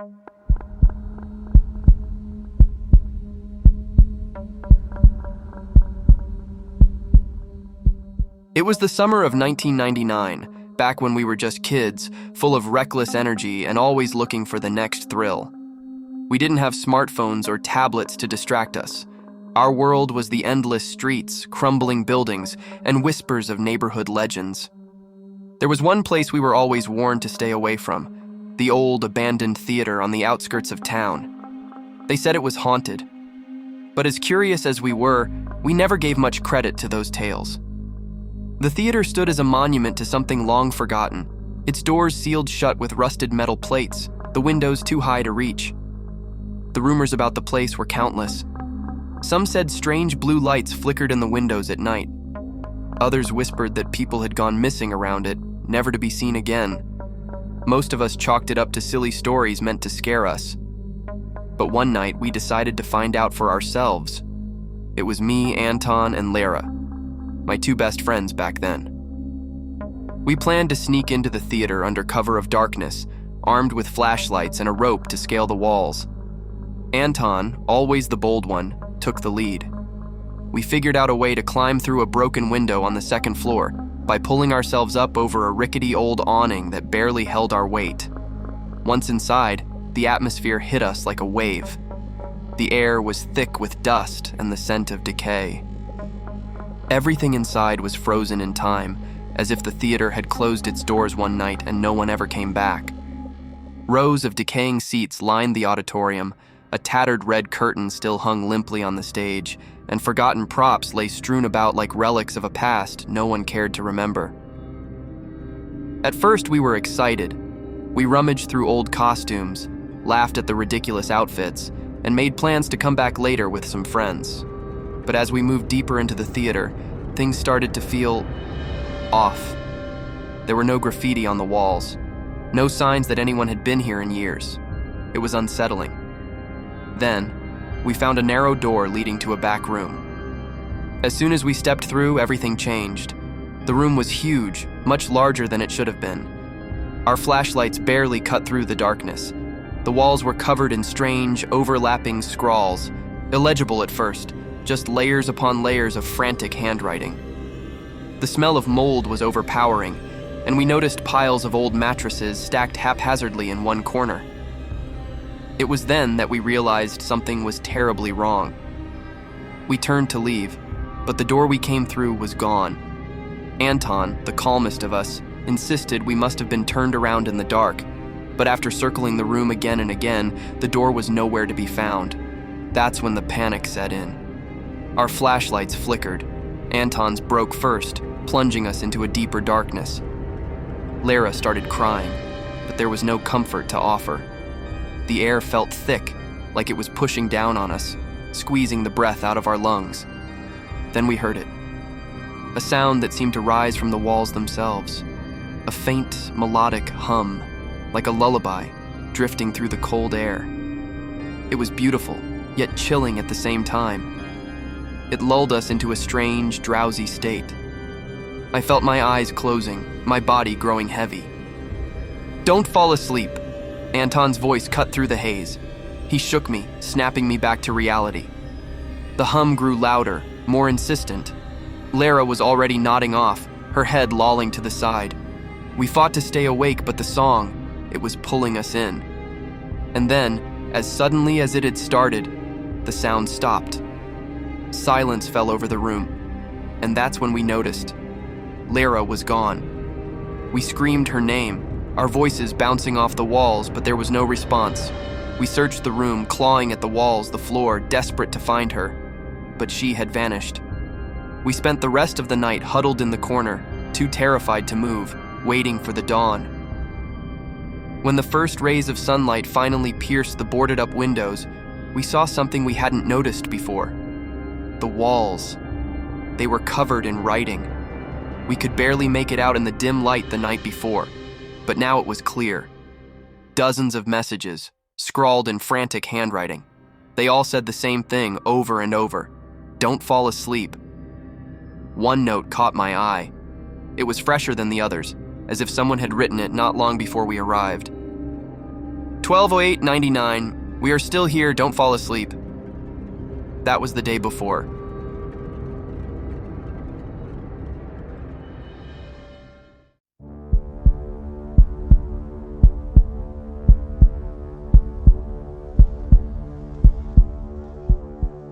It was the summer of 1999, back when we were just kids, full of reckless energy and always looking for the next thrill. We didn't have smartphones or tablets to distract us. Our world was the endless streets, crumbling buildings, and whispers of neighborhood legends. There was one place we were always warned to stay away from, the old, abandoned theater on the outskirts of town. They said it was haunted. But as curious as we were, we never gave much credit to those tales. The theater stood as a monument to something long forgotten, its doors sealed shut with rusted metal plates, the windows too high to reach. The rumors about the place were countless. Some said strange blue lights flickered in the windows at night. Others whispered that people had gone missing around it, never to be seen again. Most of us chalked it up to silly stories meant to scare us. But one night, we decided to find out for ourselves. It was me, Anton, and Lara, my two best friends back then. We planned to sneak into the theater under cover of darkness, armed with flashlights and a rope to scale the walls. Anton, always the bold one, took the lead. We figured out a way to climb through a broken window on the second floor by pulling ourselves up over a rickety old awning that barely held our weight. Once inside, the atmosphere hit us like a wave. The air was thick with dust and the scent of decay. Everything inside was frozen in time, as if the theater had closed its doors one night and no one ever came back. Rows of decaying seats lined the auditorium, a tattered red curtain still hung limply on the stage, and forgotten props lay strewn about like relics of a past no one cared to remember. At first, we were excited. We rummaged through old costumes, laughed at the ridiculous outfits, and made plans to come back later with some friends. But as we moved deeper into the theater, things started to feel off. There were no graffiti on the walls, no signs that anyone had been here in years. It was unsettling. Then, we found a narrow door leading to a back room. As soon as we stepped through, everything changed. The room was huge, much larger than it should have been. Our flashlights barely cut through the darkness. The walls were covered in strange, overlapping scrawls, illegible at first, just layers upon layers of frantic handwriting. The smell of mold was overpowering, and we noticed piles of old mattresses stacked haphazardly in one corner. It was then that we realized something was terribly wrong. We turned to leave, but the door we came through was gone. Anton, the calmest of us, insisted we must have been turned around in the dark, but after circling the room again and again, the door was nowhere to be found. That's when the panic set in. Our flashlights flickered. Anton's broke first, plunging us into a deeper darkness. Lara started crying, but there was no comfort to offer. The air felt thick, like it was pushing down on us, squeezing the breath out of our lungs. Then we heard it. A sound that seemed to rise from the walls themselves. A faint, melodic hum, like a lullaby, drifting through the cold air. It was beautiful, yet chilling at the same time. It lulled us into a strange, drowsy state. I felt my eyes closing, my body growing heavy. "Don't fall asleep," Anton's voice cut through the haze. He shook me, snapping me back to reality. The hum grew louder, more insistent. Lara was already nodding off, her head lolling to the side. We fought to stay awake, but the song, it was pulling us in. And then, as suddenly as it had started, the sound stopped. Silence fell over the room, and that's when we noticed. Lara was gone. We screamed her name, our voices bouncing off the walls, but there was no response. We searched the room, clawing at the walls, the floor, desperate to find her, but she had vanished. We spent the rest of the night huddled in the corner, too terrified to move, waiting for the dawn. When the first rays of sunlight finally pierced the boarded-up windows, we saw something we hadn't noticed before. The walls. They were covered in writing. We could barely make it out in the dim light the night before, but now it was clear. Dozens of messages, scrawled in frantic handwriting. They all said the same thing over and over. "Don't fall asleep." One note caught my eye. It was fresher than the others, as if someone had written it not long before we arrived. 12:08:99. We are still here, don't fall asleep. That was the day before.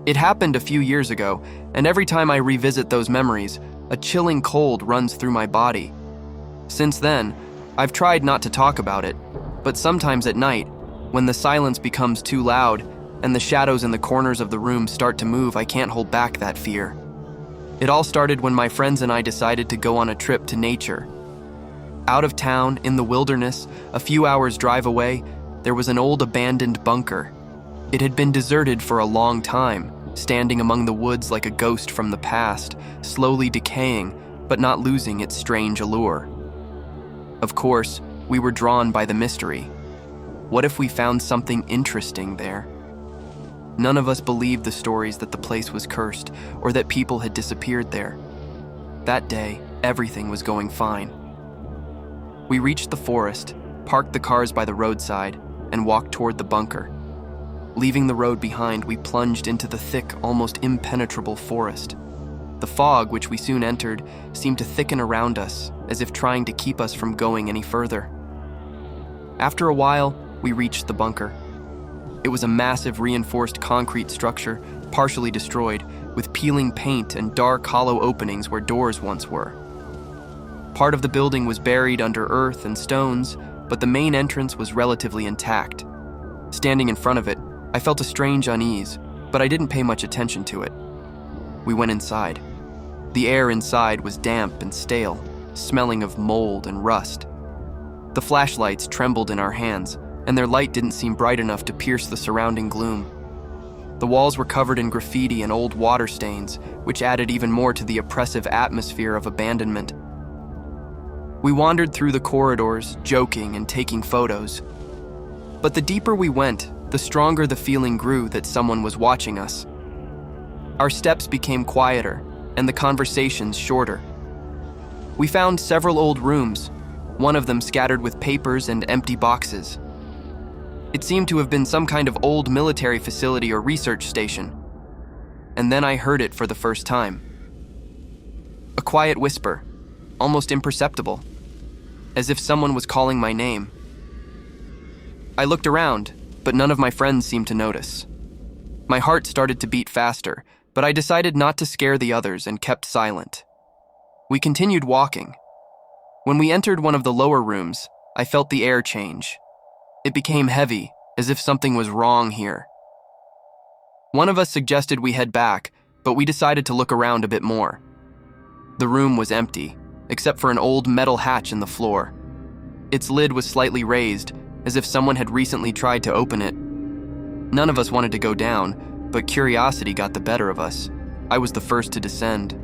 It happened a few years ago, and every time I revisit those memories, a chilling cold runs through my body. Since then, I've tried not to talk about it, but sometimes at night, when the silence becomes too loud and the shadows in the corners of the room start to move, I can't hold back that fear. It all started when my friends and I decided to go on a trip to nature. Out of town, in the wilderness, a few hours' drive away, there was an old abandoned bunker. It had been deserted for a long time, standing among the woods like a ghost from the past, slowly decaying, but not losing its strange allure. Of course, we were drawn by the mystery. What if we found something interesting there? None of us believed the stories that the place was cursed or that people had disappeared there. That day, everything was going fine. We reached the forest, parked the cars by the roadside, and walked toward the bunker. Leaving the road behind, we plunged into the thick, almost impenetrable forest. The fog, which we soon entered, seemed to thicken around us, as if trying to keep us from going any further. After a while, we reached the bunker. It was a massive reinforced concrete structure, partially destroyed, with peeling paint and dark, hollow openings where doors once were. Part of the building was buried under earth and stones, but the main entrance was relatively intact. Standing in front of it, I felt a strange unease, but I didn't pay much attention to it. We went inside. The air inside was damp and stale, smelling of mold and rust. The flashlights trembled in our hands, and their light didn't seem bright enough to pierce the surrounding gloom. The walls were covered in graffiti and old water stains, which added even more to the oppressive atmosphere of abandonment. We wandered through the corridors, joking and taking photos. But the deeper we went, the stronger the feeling grew that someone was watching us. Our steps became quieter, and the conversations shorter. We found several old rooms, one of them scattered with papers and empty boxes. It seemed to have been some kind of old military facility or research station. And then I heard it for the first time. A quiet whisper, almost imperceptible, as if someone was calling my name. I looked around, but none of my friends seemed to notice. My heart started to beat faster, but I decided not to scare the others and kept silent. We continued walking. When we entered one of the lower rooms, I felt the air change. It became heavy, as if something was wrong here. One of us suggested we head back, but we decided to look around a bit more. The room was empty, except for an old metal hatch in the floor. Its lid was slightly raised, as if someone had recently tried to open it. None of us wanted to go down, but curiosity got the better of us. I was the first to descend.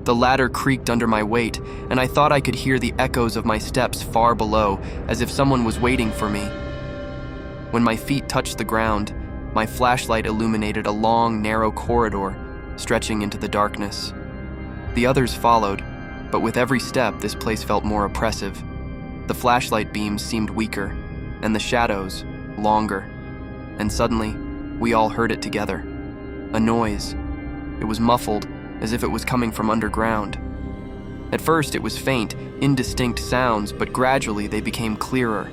The ladder creaked under my weight, and I thought I could hear the echoes of my steps far below, as if someone was waiting for me. When my feet touched the ground, my flashlight illuminated a long, narrow corridor, stretching into the darkness. The others followed, but with every step, this place felt more oppressive. The flashlight beams seemed weaker, and the shadows longer. And suddenly, we all heard it together. A noise. It was muffled, as if it was coming from underground. At first, it was faint, indistinct sounds, but gradually they became clearer.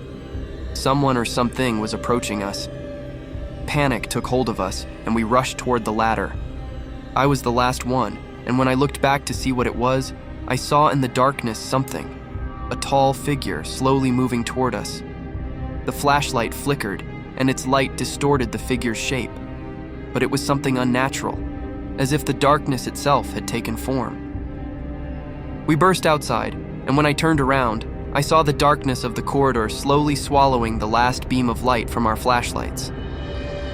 Someone or something was approaching us. Panic took hold of us, and we rushed toward the ladder. I was the last one, and when I looked back to see what it was, I saw in the darkness something. A tall figure slowly moving toward us. The flashlight flickered, and its light distorted the figure's shape. But it was something unnatural, as if the darkness itself had taken form. We burst outside, and when I turned around, I saw the darkness of the corridor slowly swallowing the last beam of light from our flashlights.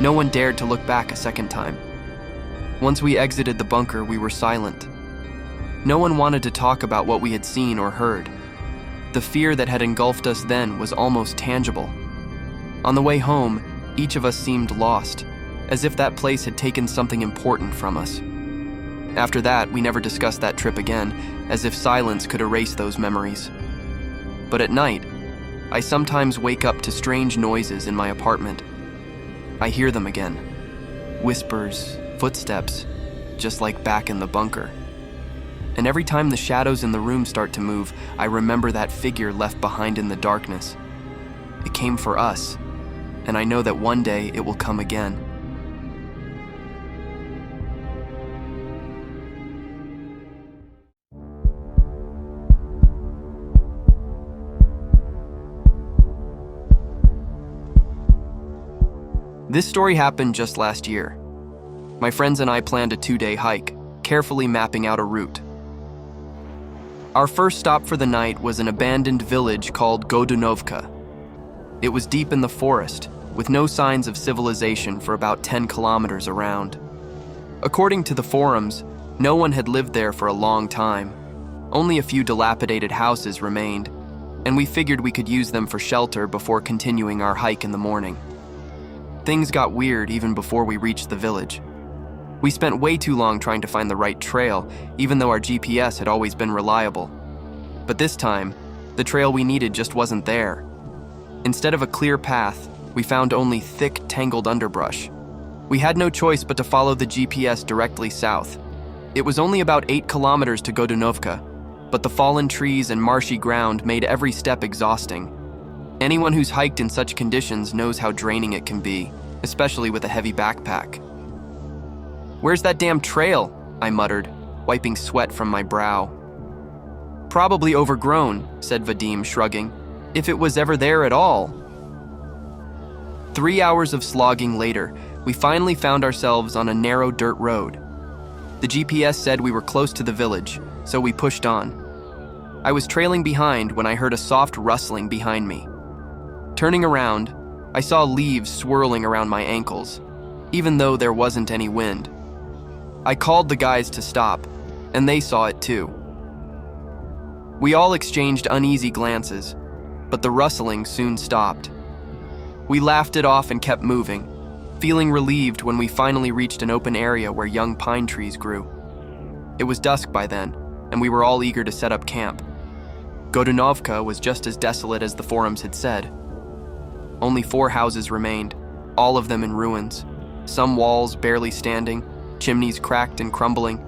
No one dared to look back a second time. Once we exited the bunker, we were silent. No one wanted to talk about what we had seen or heard. The fear that had engulfed us then was almost tangible. On the way home, each of us seemed lost, as if that place had taken something important from us. After that, we never discussed that trip again, as if silence could erase those memories. But at night, I sometimes wake up to strange noises in my apartment. I hear them again. Whispers, footsteps, just like back in the bunker. And every time the shadows in the room start to move, I remember that figure left behind in the darkness. It came for us, and I know that one day it will come again. This story happened just last year. My friends and I planned a 2-day hike, carefully mapping out a route. Our first stop for the night was an abandoned village called Godunovka. It was deep in the forest, with no signs of civilization for about 10 kilometers around. According to the forums, no one had lived there for a long time. Only a few dilapidated houses remained, and we figured we could use them for shelter before continuing our hike in the morning. Things got weird even before we reached the village. We spent way too long trying to find the right trail, even though our GPS had always been reliable. But this time, the trail we needed just wasn't there. Instead of a clear path, we found only thick, tangled underbrush. We had no choice but to follow the GPS directly south. It was only about 8 kilometers to Godunovka, but the fallen trees and marshy ground made every step exhausting. Anyone who's hiked in such conditions knows how draining it can be, especially with a heavy backpack. "Where's that damn trail?" I muttered, wiping sweat from my brow. "Probably overgrown," said Vadim, shrugging, "if it was ever there at all." 3 hours of slogging later, we finally found ourselves on a narrow dirt road. The GPS said we were close to the village, so we pushed on. I was trailing behind when I heard a soft rustling behind me. Turning around, I saw leaves swirling around my ankles, even though there wasn't any wind. I called the guys to stop, and they saw it too. We all exchanged uneasy glances, but the rustling soon stopped. We laughed it off and kept moving, feeling relieved when we finally reached an open area where young pine trees grew. It was dusk by then, and we were all eager to set up camp. Godunovka was just as desolate as the forums had said. Only 4 houses remained, all of them in ruins, some walls barely standing, chimneys cracked and crumbling.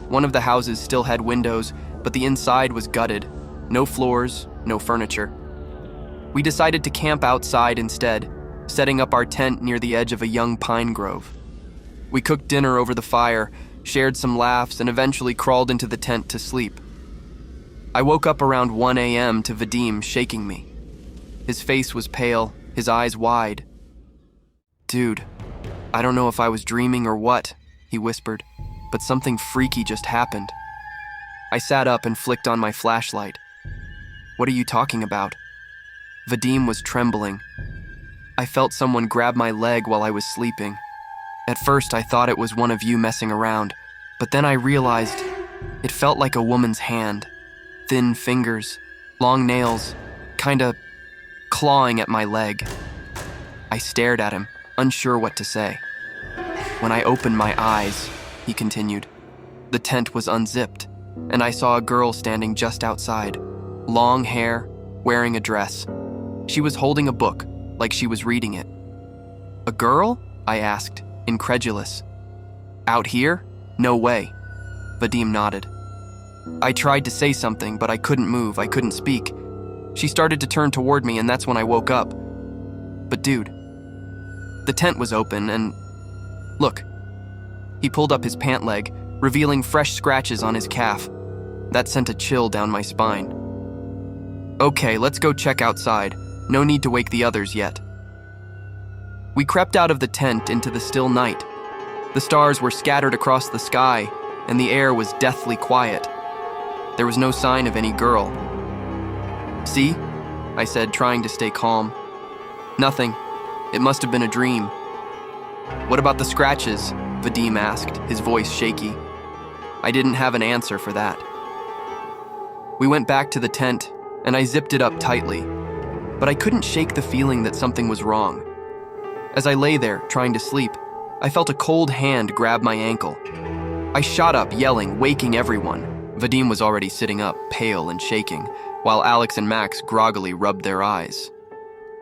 One of the houses still had windows, but the inside was gutted. No floors, no furniture. We decided to camp outside instead, setting up our tent near the edge of a young pine grove. We cooked dinner over the fire, shared some laughs, and eventually crawled into the tent to sleep. I woke up around 1 a.m. to Vadim shaking me. His face was pale, his eyes wide. "Dude, I don't know if I was dreaming or what," he whispered, "but something freaky just happened." I sat up and flicked on my flashlight. "What are you talking about?" Vadim was trembling. "I felt someone grab my leg while I was sleeping. At first I thought it was one of you messing around, but then I realized it felt like a woman's hand. Thin fingers, long nails, kinda clawing at my leg." I stared at him, unsure what to say. "When I opened my eyes," he continued, "the tent was unzipped, and I saw a girl standing just outside. Long hair, wearing a dress. She was holding a book, like she was reading it." "A girl?" I asked, incredulous. "Out here? No way." Vadim nodded. I tried to say something, but I couldn't move, I couldn't speak. She started to turn toward me, and that's when I woke up. "But dude," the tent was open, and look. He pulled up his pant leg, revealing fresh scratches on his calf. That sent a chill down my spine. "Okay, let's go check outside. No need to wake the others yet." We crept out of the tent into the still night. The stars were scattered across the sky, and the air was deathly quiet. There was no sign of any girl. "See?" I said, trying to stay calm. "Nothing. It must have been a dream." "What about the scratches?" Vadim asked, his voice shaky. I didn't have an answer for that. We went back to the tent, and I zipped it up tightly, but I couldn't shake the feeling that something was wrong. As I lay there, trying to sleep, I felt a cold hand grab my ankle. I shot up, yelling, waking everyone. Vadim was already sitting up, pale and shaking, while Alex and Max groggily rubbed their eyes.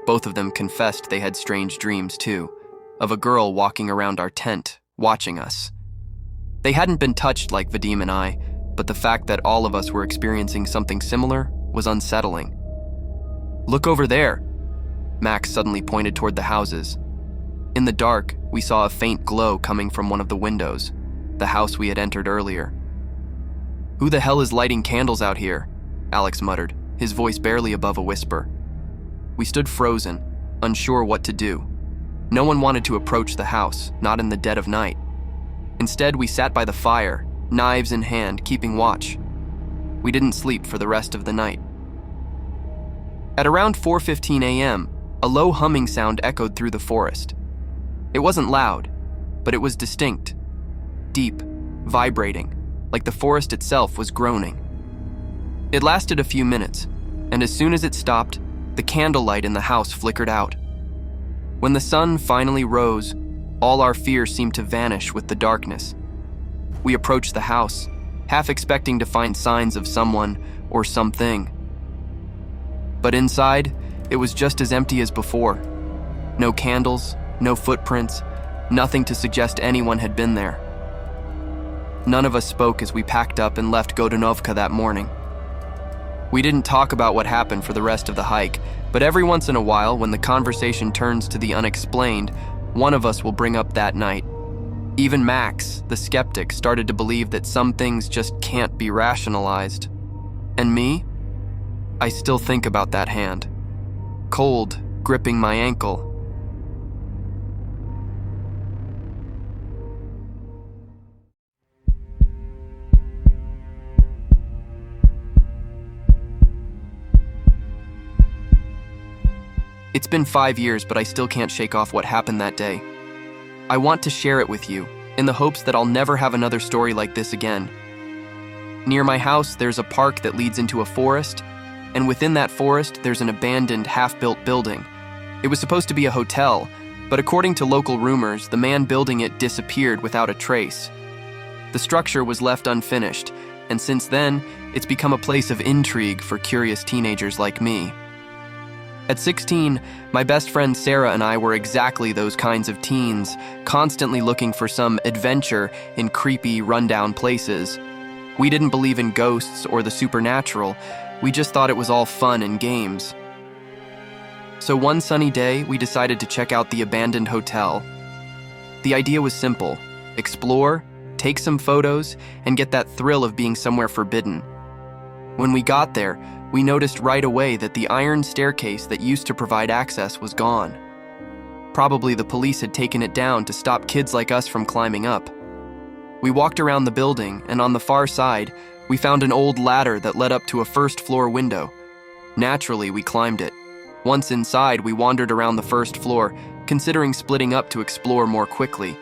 Both of them confessed they had strange dreams too, of a girl walking around our tent, watching us. They hadn't been touched like Vadim and I, but the fact that all of us were experiencing something similar was unsettling. "Look over there," Max suddenly pointed toward the houses. In the dark, we saw a faint glow coming from one of the windows, the house we had entered earlier. "Who the hell is lighting candles out here?" Alex muttered, his voice barely above a whisper. We stood frozen, unsure what to do. No one wanted to approach the house, not in the dead of night. Instead, we sat by the fire, knives in hand, keeping watch. We didn't sleep for the rest of the night. At around 4:15 a.m., a low humming sound echoed through the forest. It wasn't loud, but it was distinct, deep, vibrating, like the forest itself was groaning. It lasted a few minutes, and as soon as it stopped, the candlelight in the house flickered out. When the sun finally rose, all our fear seemed to vanish with the darkness. We approached the house, half expecting to find signs of someone or something. But inside, it was just as empty as before. No candles, no footprints, nothing to suggest anyone had been there. None of us spoke as we packed up and left Godunovka that morning. We didn't talk about what happened for the rest of the hike, but every once in a while, when the conversation turns to the unexplained, one of us will bring up that night. Even Max, the skeptic, started to believe that some things just can't be rationalized. And me? I still think about that hand, cold, gripping my ankle. It's been 5 years, but I still can't shake off what happened that day. I want to share it with you, in the hopes that I'll never have another story like this again. Near my house, there's a park that leads into a forest, and within that forest, there's an abandoned, half-built building. It was supposed to be a hotel, but according to local rumors, the man building it disappeared without a trace. The structure was left unfinished, and since then, it's become a place of intrigue for curious teenagers like me. At 16, my best friend Sarah and I were exactly those kinds of teens, constantly looking for some adventure in creepy, rundown places. We didn't believe in ghosts or the supernatural. We just thought it was all fun and games. So one sunny day, we decided to check out the abandoned hotel. The idea was simple: explore, take some photos, and get that thrill of being somewhere forbidden. When we got there, we noticed right away that the iron staircase that used to provide access was gone. Probably the police had taken it down to stop kids like us from climbing up. We walked around the building, and on the far side, we found an old ladder that led up to a first-floor window. Naturally, we climbed it. Once inside, we wandered around the first floor, considering splitting up to explore more quickly.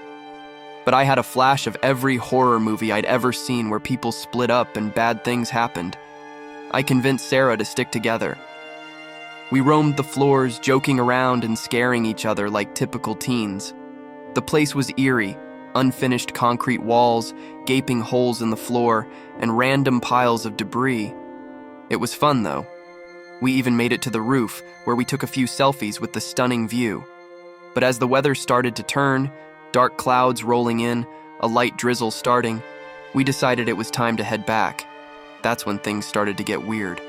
But I had a flash of every horror movie I'd ever seen where people split up and bad things happened. I convinced Sarah to stick together. We roamed the floors, joking around and scaring each other like typical teens. The place was eerie, unfinished concrete walls, gaping holes in the floor, and random piles of debris. It was fun, though. We even made it to the roof, where we took a few selfies with the stunning view. But as the weather started to turn, dark clouds rolling in, a light drizzle starting, we decided it was time to head back. That's when things started to get weird.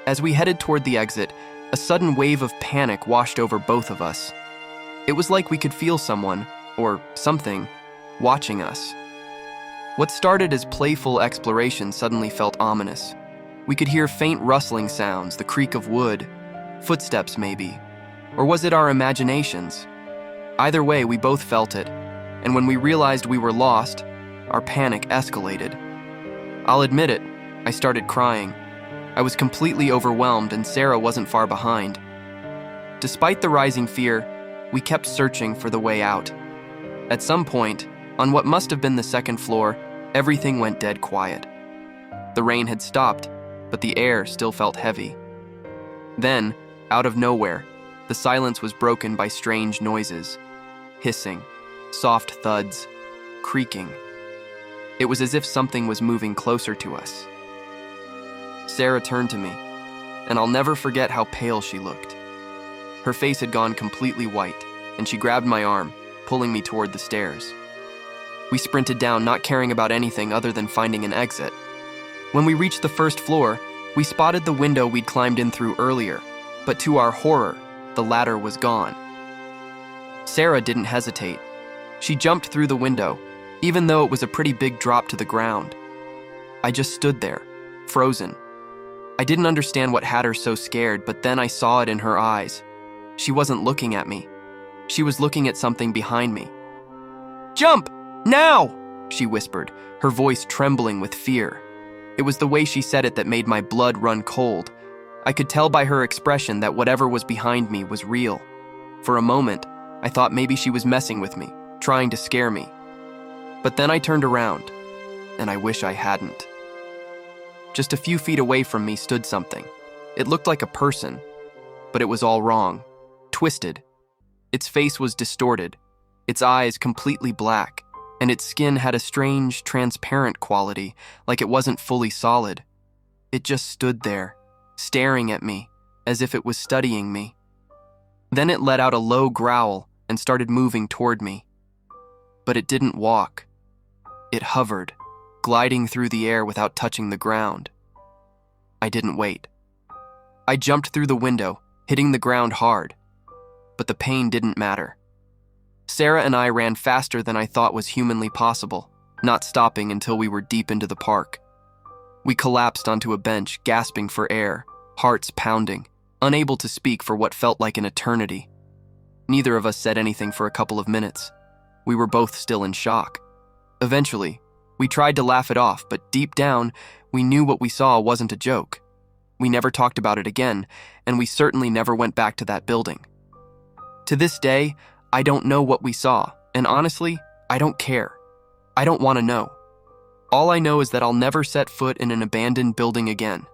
As we headed toward the exit, a sudden wave of panic washed over both of us. It was like we could feel someone, or something, watching us. What started as playful exploration suddenly felt ominous. We could hear faint rustling sounds, the creak of wood, footsteps maybe. Or was it our imaginations? Either way, we both felt it, and when we realized we were lost, our panic escalated. I'll admit it, I started crying. I was completely overwhelmed, and Sarah wasn't far behind. Despite the rising fear, we kept searching for the way out. At some point, on what must have been the second floor, everything went dead quiet. The rain had stopped, but the air still felt heavy. Then, out of nowhere, the silence was broken by strange noises. Hissing, soft thuds, creaking. It was as if something was moving closer to us. Sarah turned to me, and I'll never forget how pale she looked. Her face had gone completely white, and she grabbed my arm, pulling me toward the stairs. We sprinted down, not caring about anything other than finding an exit. When we reached the first floor, we spotted the window we'd climbed in through earlier, but to our horror, the ladder was gone. Sarah didn't hesitate. She jumped through the window, even though it was a pretty big drop to the ground. I just stood there, frozen. I didn't understand what had her so scared, but then I saw it in her eyes. She wasn't looking at me. She was looking at something behind me. "Jump! Now!" she whispered, her voice trembling with fear. It was the way she said it that made my blood run cold. I could tell by her expression that whatever was behind me was real. For a moment, I thought maybe she was messing with me, trying to scare me. But then I turned around, and I wish I hadn't. Just a few feet away from me stood something. It looked like a person, but it was all wrong, twisted. Its face was distorted, its eyes completely black, and its skin had a strange, transparent quality, like it wasn't fully solid. It just stood there, staring at me, as if it was studying me. Then it let out a low growl and started moving toward me. But it didn't walk. It hovered, gliding through the air without touching the ground. I didn't wait. I jumped through the window, hitting the ground hard. But the pain didn't matter. Sarah and I ran faster than I thought was humanly possible, not stopping until we were deep into the park. We collapsed onto a bench, gasping for air, hearts pounding, unable to speak for what felt like an eternity. Neither of us said anything for a couple of minutes. We were both still in shock. Eventually, we tried to laugh it off, but deep down, we knew what we saw wasn't a joke. We never talked about it again, and we certainly never went back to that building. To this day, I don't know what we saw, and honestly, I don't care. I don't want to know. All I know is that I'll never set foot in an abandoned building again.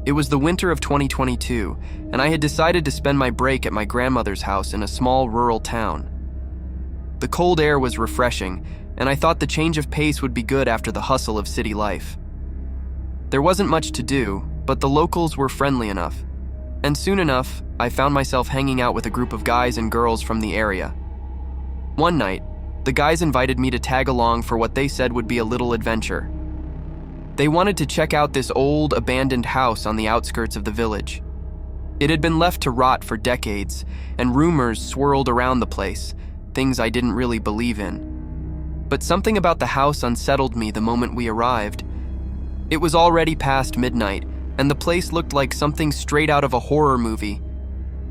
It was the winter of 2022, and I had decided to spend my break at my grandmother's house in a small rural town. The cold air was refreshing, and I thought the change of pace would be good after the hustle of city life. There wasn't much to do, but the locals were friendly enough, and soon enough, I found myself hanging out with a group of guys and girls from the area. One night, the guys invited me to tag along for what they said would be a little adventure. They wanted to check out this old, abandoned house on the outskirts of the village. It had been left to rot for decades, and rumors swirled around the place, things I didn't really believe in. But something about the house unsettled me the moment we arrived. It was already past midnight, and the place looked like something straight out of a horror movie.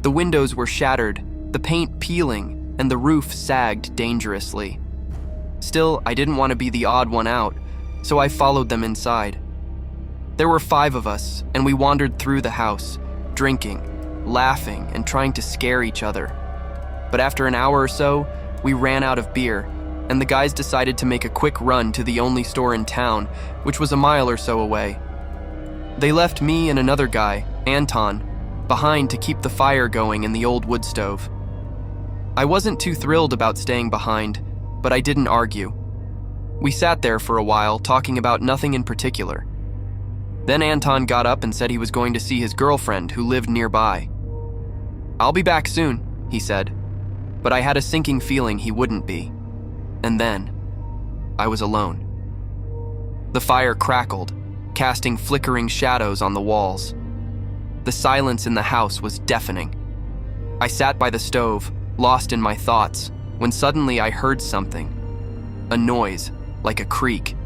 The windows were shattered, the paint peeling, and the roof sagged dangerously. Still, I didn't want to be the odd one out, so I followed them inside. There were 5 of us, and we wandered through the house, drinking, laughing, and trying to scare each other. But after an hour or so, we ran out of beer, and the guys decided to make a quick run to the only store in town, which was a mile or so away. They left me and another guy, Anton, behind to keep the fire going in the old wood stove. I wasn't too thrilled about staying behind, but I didn't argue. We sat there for a while, talking about nothing in particular. Then Anton got up and said he was going to see his girlfriend who lived nearby. "I'll be back soon," he said, but I had a sinking feeling he wouldn't be. And then, I was alone. The fire crackled, casting flickering shadows on the walls. The silence in the house was deafening. I sat by the stove, lost in my thoughts, when suddenly I heard something. A noise, like a creak.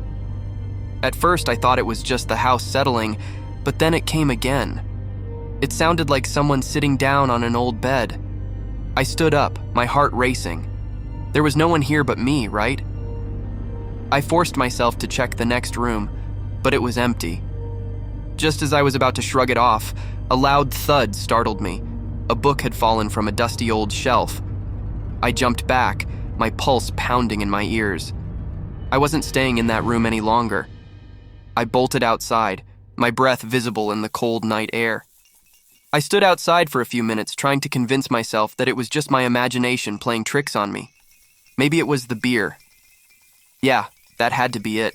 At first I thought it was just the house settling, but then it came again. It sounded like someone sitting down on an old bed. I stood up, my heart racing. There was no one here but me, right? I forced myself to check the next room, but it was empty. Just as I was about to shrug it off, a loud thud startled me. A book had fallen from a dusty old shelf. I jumped back, my pulse pounding in my ears. I wasn't staying in that room any longer. I bolted outside, my breath visible in the cold night air. I stood outside for a few minutes trying to convince myself that it was just my imagination playing tricks on me. Maybe it was the beer. Yeah, that had to be it.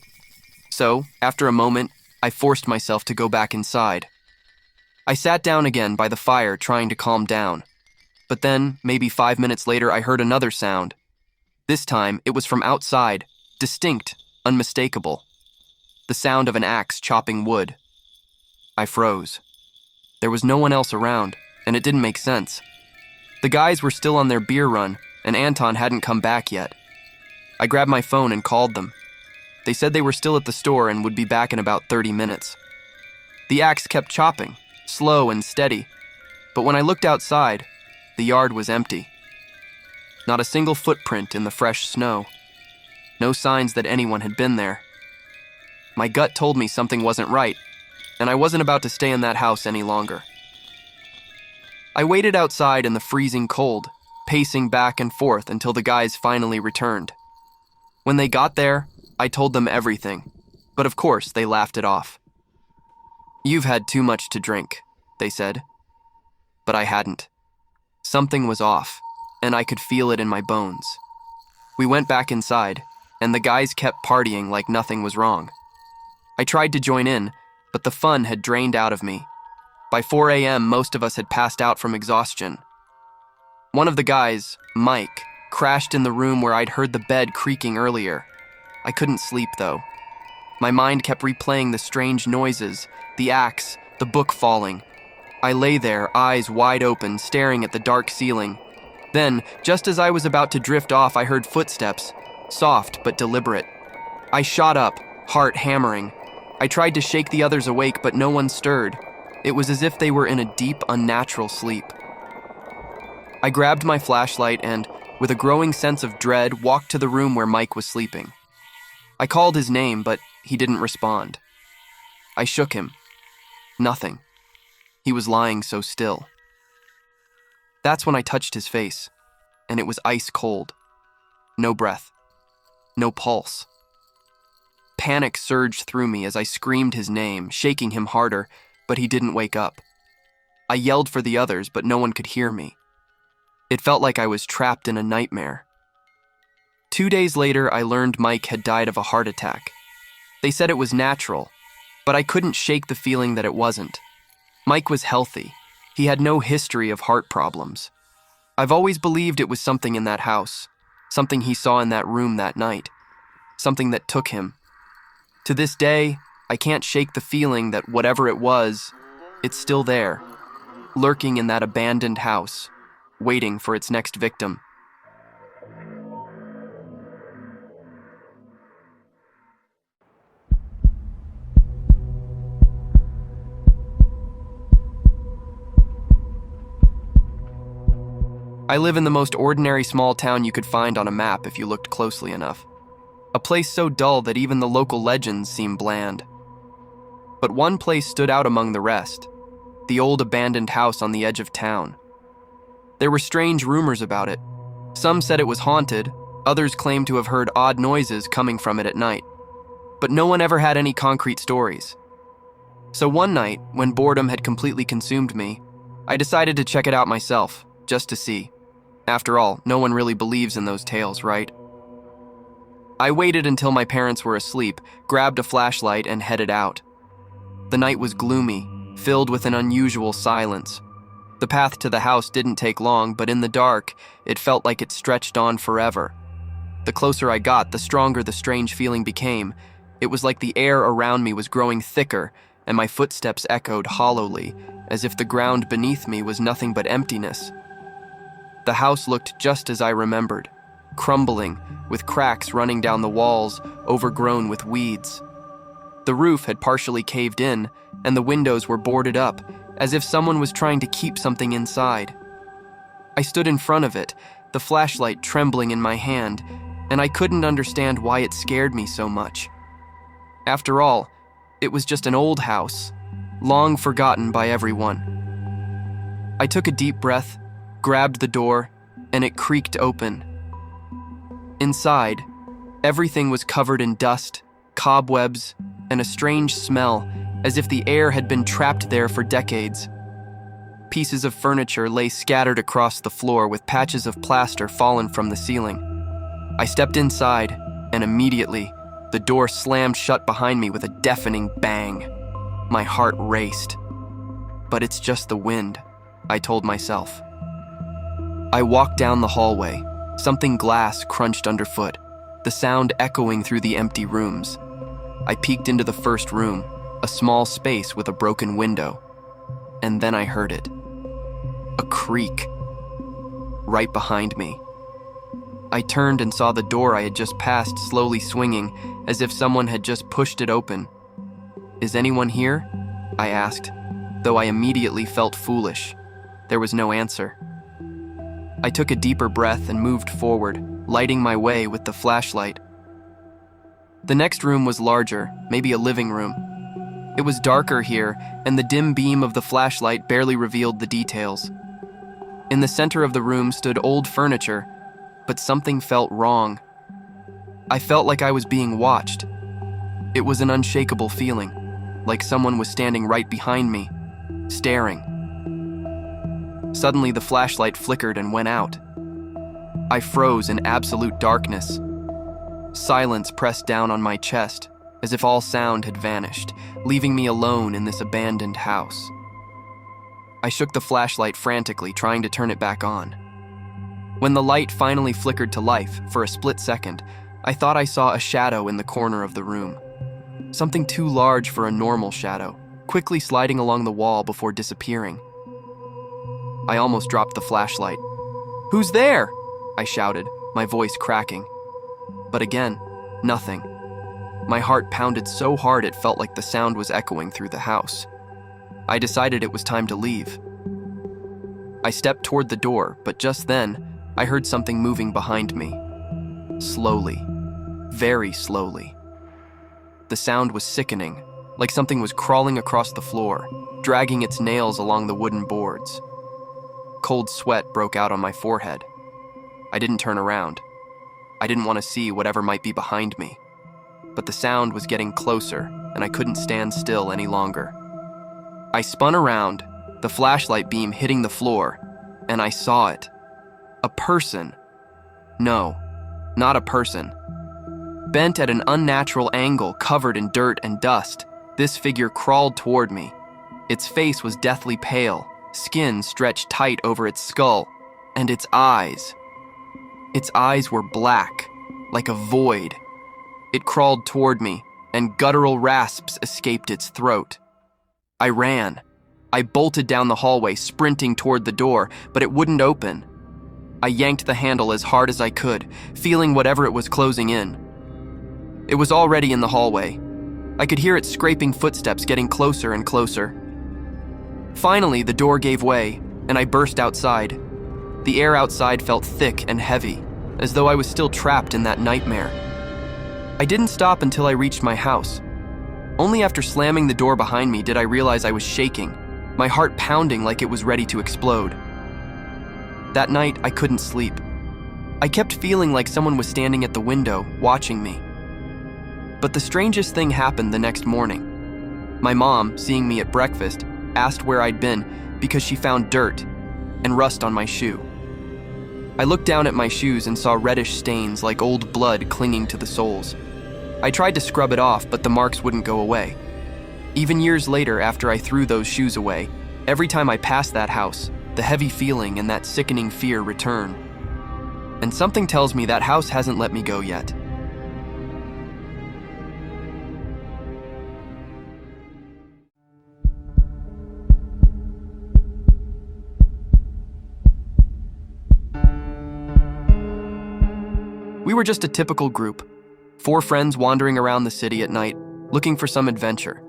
So, after a moment, I forced myself to go back inside. I sat down again by the fire trying to calm down. But then, maybe 5 minutes later, I heard another sound. This time, it was from outside, distinct, unmistakable. The sound of an axe chopping wood. I froze. There was no one else around, and it didn't make sense. The guys were still on their beer run, and Anton hadn't come back yet. I grabbed my phone and called them. They said they were still at the store and would be back in about 30 minutes. The axe kept chopping, slow and steady, but when I looked outside, the yard was empty. Not a single footprint in the fresh snow. No signs that anyone had been there. My gut told me something wasn't right, and I wasn't about to stay in that house any longer. I waited outside in the freezing cold, pacing back and forth until the guys finally returned. When they got there, I told them everything, but of course they laughed it off. "You've had too much to drink," they said. But I hadn't. Something was off, and I could feel it in my bones. We went back inside, and the guys kept partying like nothing was wrong. I tried to join in, but the fun had drained out of me. By 4 a.m., most of us had passed out from exhaustion. One of the guys, Mike, crashed in the room where I'd heard the bed creaking earlier. I couldn't sleep, though. My mind kept replaying the strange noises, the axe, the book falling. I lay there, eyes wide open, staring at the dark ceiling. Then, just as I was about to drift off, I heard footsteps, soft but deliberate. I shot up, heart hammering. I tried to shake the others awake, but no one stirred. It was as if they were in a deep, unnatural sleep. I grabbed my flashlight and, with a growing sense of dread, walked to the room where Mike was sleeping. I called his name, but he didn't respond. I shook him. Nothing. He was lying so still. That's when I touched his face, and it was ice cold. No breath. No pulse. Panic surged through me as I screamed his name, shaking him harder, but he didn't wake up. I yelled for the others, but no one could hear me. It felt like I was trapped in a nightmare. 2 days later, I learned Mike had died of a heart attack. They said it was natural, but I couldn't shake the feeling that it wasn't. Mike was healthy. He had no history of heart problems. I've always believed it was something in that house, something he saw in that room that night, something that took him. To this day, I can't shake the feeling that whatever it was, it's still there, lurking in that abandoned house, waiting for its next victim. I live in the most ordinary small town you could find on a map if you looked closely enough. A place so dull that even the local legends seem bland. But one place stood out among the rest, the old abandoned house on the edge of town. There were strange rumors about it. Some said it was haunted, others claimed to have heard odd noises coming from it at night. But no one ever had any concrete stories. So one night, when boredom had completely consumed me, I decided to check it out myself, just to see. After all, no one really believes in those tales, right? I waited until my parents were asleep, grabbed a flashlight, and headed out. The night was gloomy, filled with an unusual silence. The path to the house didn't take long, but in the dark, it felt like it stretched on forever. The closer I got, the stronger the strange feeling became. It was like the air around me was growing thicker, and my footsteps echoed hollowly, as if the ground beneath me was nothing but emptiness. The house looked just as I remembered, crumbling, with cracks running down the walls, overgrown with weeds. The roof had partially caved in, and the windows were boarded up, as if someone was trying to keep something inside. I stood in front of it, the flashlight trembling in my hand, and I couldn't understand why it scared me so much. After all, it was just an old house, long forgotten by everyone. I took a deep breath, grabbed the door, and it creaked open. Inside, everything was covered in dust, cobwebs, and a strange smell, as if the air had been trapped there for decades. Pieces of furniture lay scattered across the floor with patches of plaster fallen from the ceiling. I stepped inside, and immediately, the door slammed shut behind me with a deafening bang. My heart raced. But it's just the wind, I told myself. I walked down the hallway. Something glass crunched underfoot, the sound echoing through the empty rooms. I peeked into the first room, a small space with a broken window, and then I heard it. A creak. Right behind me. I turned and saw the door I had just passed slowly swinging, as if someone had just pushed it open. "Is anyone here?" I asked, though I immediately felt foolish. There was no answer. I took a deeper breath and moved forward, lighting my way with the flashlight. The next room was larger, maybe a living room. It was darker here, and the dim beam of the flashlight barely revealed the details. In the center of the room stood old furniture, but something felt wrong. I felt like I was being watched. It was an unshakable feeling, like someone was standing right behind me, staring. Suddenly, the flashlight flickered and went out. I froze in absolute darkness. Silence pressed down on my chest, as if all sound had vanished, leaving me alone in this abandoned house. I shook the flashlight frantically, trying to turn it back on. When the light finally flickered to life, for a split second, I thought I saw a shadow in the corner of the room. Something too large for a normal shadow, quickly sliding along the wall before disappearing. I almost dropped the flashlight. "Who's there?" I shouted, my voice cracking. But again, nothing. My heart pounded so hard it felt like the sound was echoing through the house. I decided it was time to leave. I stepped toward the door, but just then, I heard something moving behind me. Slowly. Very slowly. The sound was sickening, like something was crawling across the floor, dragging its nails along the wooden boards. Cold sweat broke out on my forehead. I didn't turn around. I didn't want to see whatever might be behind me. But the sound was getting closer, and I couldn't stand still any longer. I spun around, the flashlight beam hitting the floor, and I saw it. A person. No, not a person. Bent at an unnatural angle, covered in dirt and dust, this figure crawled toward me. Its face was deathly pale, skin stretched tight over its skull, and its eyes were black, like a void. It crawled toward me, and guttural rasps escaped its throat. I ran. I bolted down the hallway, sprinting toward the door, but it wouldn't open. I yanked the handle as hard as I could, feeling whatever it was closing in. It was already in the hallway. I could hear its scraping footsteps getting closer and closer. Finally, the door gave way, and I burst outside. The air outside felt thick and heavy, as though I was still trapped in that nightmare. I didn't stop until I reached my house. Only after slamming the door behind me did I realize I was shaking, my heart pounding like it was ready to explode. That night, I couldn't sleep. I kept feeling like someone was standing at the window, watching me. But the strangest thing happened the next morning. My mom, seeing me at breakfast, asked where I'd been because she found dirt and rust on my shoe. I looked down at my shoes and saw reddish stains like old blood clinging to the soles. I tried to scrub it off, but the marks wouldn't go away. Even years later, after I threw those shoes away, every time I passed that house, the heavy feeling and that sickening fear return. And something tells me that house hasn't let me go yet. We were just a typical group, 4 friends wandering around the city at night, looking for some adventure.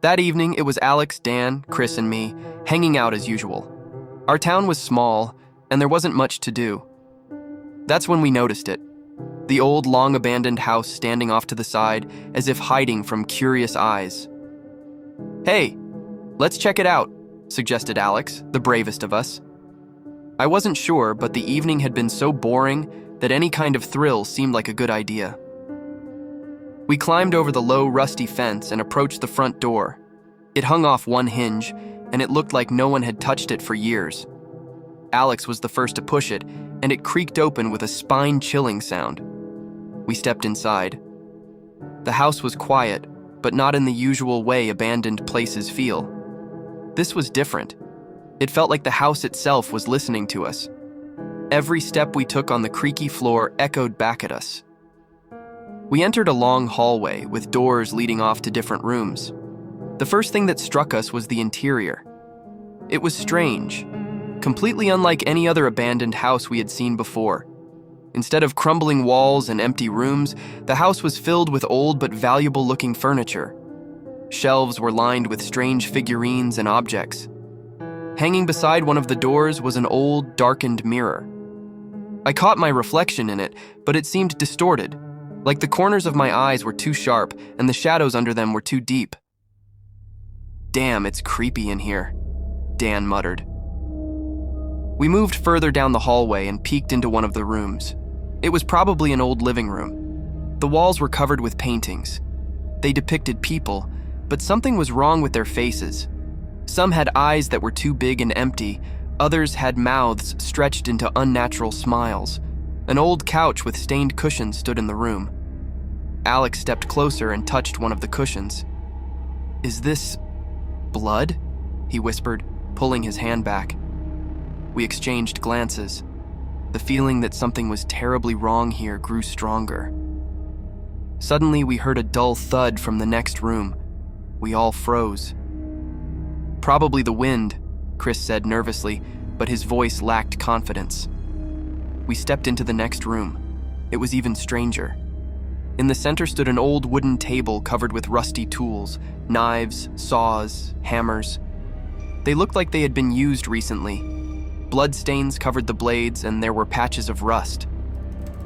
That evening, it was Alex, Dan, Chris, and me, hanging out as usual. Our town was small, and there wasn't much to do. That's when we noticed it. The old, long-abandoned house standing off to the side, as if hiding from curious eyes. "Hey, let's check it out," suggested Alex, the bravest of us. I wasn't sure, but the evening had been so boring that any kind of thrill seemed like a good idea. We climbed over the low, rusty fence and approached the front door. It hung off one hinge, and it looked like no one had touched it for years. Alex was the first to push it, and it creaked open with a spine-chilling sound. We stepped inside. The house was quiet, but not in the usual way abandoned places feel. This was different. It felt like the house itself was listening to us. Every step we took on the creaky floor echoed back at us. We entered a long hallway with doors leading off to different rooms. The first thing that struck us was the interior. It was strange, completely unlike any other abandoned house we had seen before. Instead of crumbling walls and empty rooms, the house was filled with old but valuable-looking furniture. Shelves were lined with strange figurines and objects. Hanging beside one of the doors was an old, darkened mirror. I caught my reflection in it, but it seemed distorted, like the corners of my eyes were too sharp and the shadows under them were too deep. "Damn, it's creepy in here," Dan muttered. We moved further down the hallway and peeked into one of the rooms. It was probably an old living room. The walls were covered with paintings. They depicted people, but something was wrong with their faces. Some had eyes that were too big and empty, others had mouths stretched into unnatural smiles. An old couch with stained cushions stood in the room. Alex stepped closer and touched one of the cushions. "Is this blood?" he whispered, pulling his hand back. We exchanged glances. The feeling that something was terribly wrong here grew stronger. Suddenly, we heard a dull thud from the next room. We all froze. "Probably the wind," Chris said nervously, but his voice lacked confidence. We stepped into the next room. It was even stranger. In the center stood an old wooden table covered with rusty tools, knives, saws, hammers. They looked like they had been used recently. Bloodstains covered the blades, and there were patches of rust.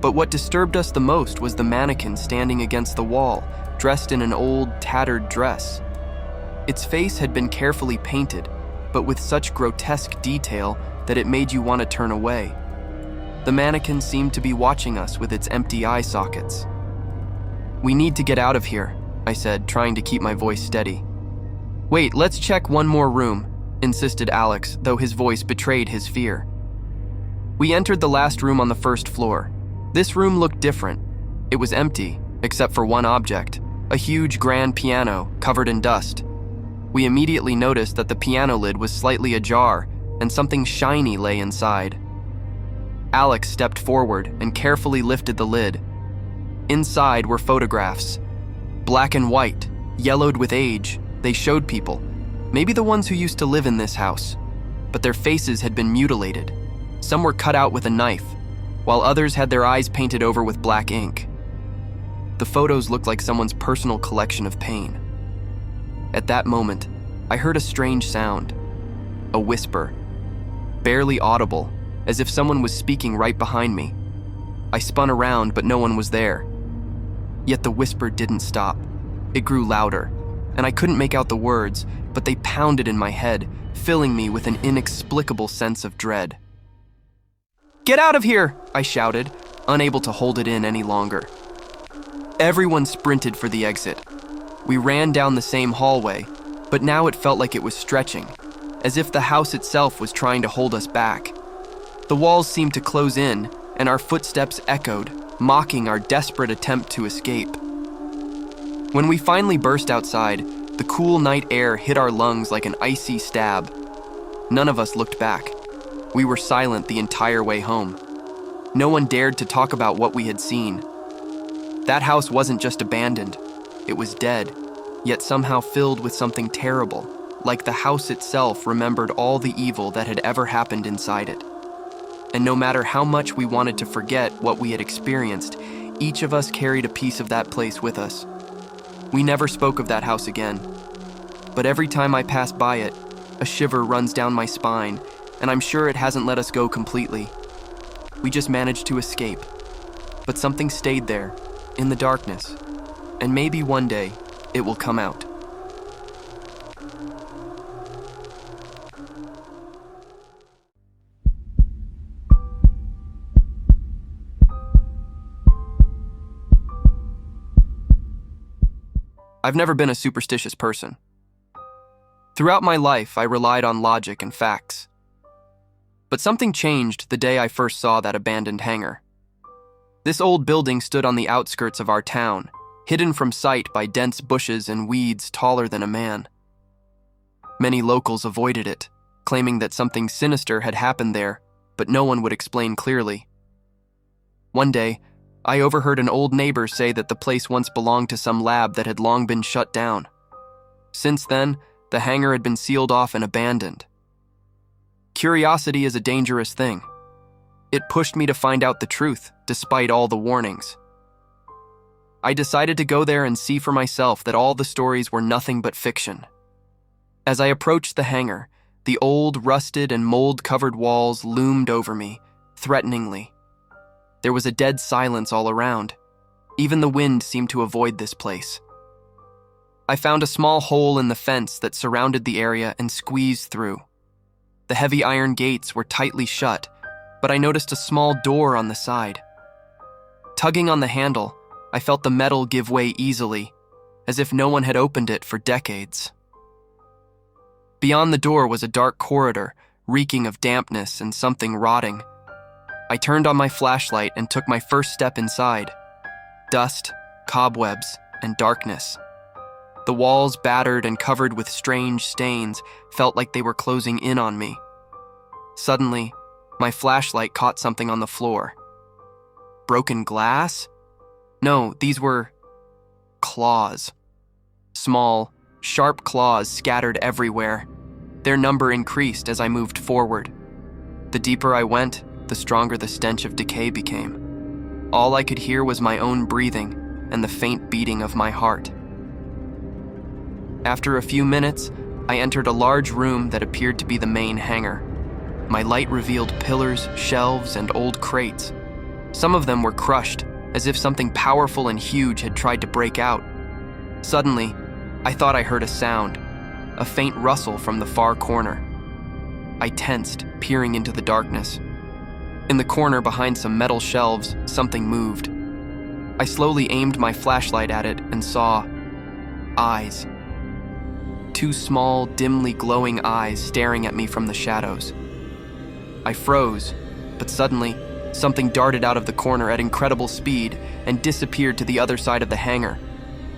But what disturbed us the most was the mannequin standing against the wall, dressed in an old, tattered dress. Its face had been carefully painted, but with such grotesque detail that it made you want to turn away. The mannequin seemed to be watching us with its empty eye sockets. "We need to get out of here," I said, trying to keep my voice steady. "Wait, let's check one more room," insisted Alex, though his voice betrayed his fear. We entered the last room on the first floor. This room looked different. It was empty, except for one object, a huge grand piano covered in dust. We immediately noticed that the piano lid was slightly ajar and something shiny lay inside. Alex stepped forward and carefully lifted the lid. Inside were photographs. Black and white, yellowed with age, they showed people, maybe the ones who used to live in this house, but their faces had been mutilated. Some were cut out with a knife, while others had their eyes painted over with black ink. The photos looked like someone's personal collection of pain. At that moment, I heard a strange sound, a whisper, barely audible, as if someone was speaking right behind me. I spun around, but no one was there. Yet the whisper didn't stop. It grew louder, and I couldn't make out the words, but they pounded in my head, filling me with an inexplicable sense of dread. "Get out of here!" I shouted, unable to hold it in any longer. Everyone sprinted for the exit. We ran down the same hallway, but now it felt like it was stretching, as if the house itself was trying to hold us back. The walls seemed to close in, and our footsteps echoed, mocking our desperate attempt to escape. When we finally burst outside, the cool night air hit our lungs like an icy stab. None of us looked back. We were silent the entire way home. No one dared to talk about what we had seen. That house wasn't just abandoned, it was dead, yet somehow filled with something terrible, like the house itself remembered all the evil that had ever happened inside it. And no matter how much we wanted to forget what we had experienced, each of us carried a piece of that place with us. We never spoke of that house again. But every time I pass by it, a shiver runs down my spine, and I'm sure it hasn't let us go completely. We just managed to escape. But something stayed there, in the darkness, and maybe one day it will come out. I've never been a superstitious person. Throughout my life, I relied on logic and facts. But something changed the day I first saw that abandoned hangar. This old building stood on the outskirts of our town, hidden from sight by dense bushes and weeds taller than a man. Many locals avoided it, claiming that something sinister had happened there, but no one would explain clearly. One day, I overheard an old neighbor say that the place once belonged to some lab that had long been shut down. Since then, the hangar had been sealed off and abandoned. Curiosity is a dangerous thing. It pushed me to find out the truth, despite all the warnings. I decided to go there and see for myself that all the stories were nothing but fiction. As I approached the hangar, the old, rusted, and mold-covered walls loomed over me, threateningly. There was a dead silence all around. Even the wind seemed to avoid this place. I found a small hole in the fence that surrounded the area and squeezed through. The heavy iron gates were tightly shut, but I noticed a small door on the side. Tugging on the handle, I felt the metal give way easily, as if no one had opened it for decades. Beyond the door was a dark corridor, reeking of dampness and something rotting. I turned on my flashlight and took my first step inside. Dust, cobwebs, and darkness. The walls, battered and covered with strange stains, felt like they were closing in on me. Suddenly, my flashlight caught something on the floor. Broken glass? No, these were claws. Small, sharp claws scattered everywhere. Their number increased as I moved forward. The deeper I went, the stronger the stench of decay became. All I could hear was my own breathing and the faint beating of my heart. After a few minutes, I entered a large room that appeared to be the main hangar. My light revealed pillars, shelves, and old crates. Some of them were crushed, as if something powerful and huge had tried to break out. Suddenly, I thought I heard a sound, a faint rustle from the far corner. I tensed, peering into the darkness. In the corner behind some metal shelves, something moved. I slowly aimed my flashlight at it and saw eyes. Two small, dimly glowing eyes staring at me from the shadows. I froze, but suddenly, something darted out of the corner at incredible speed and disappeared to the other side of the hangar.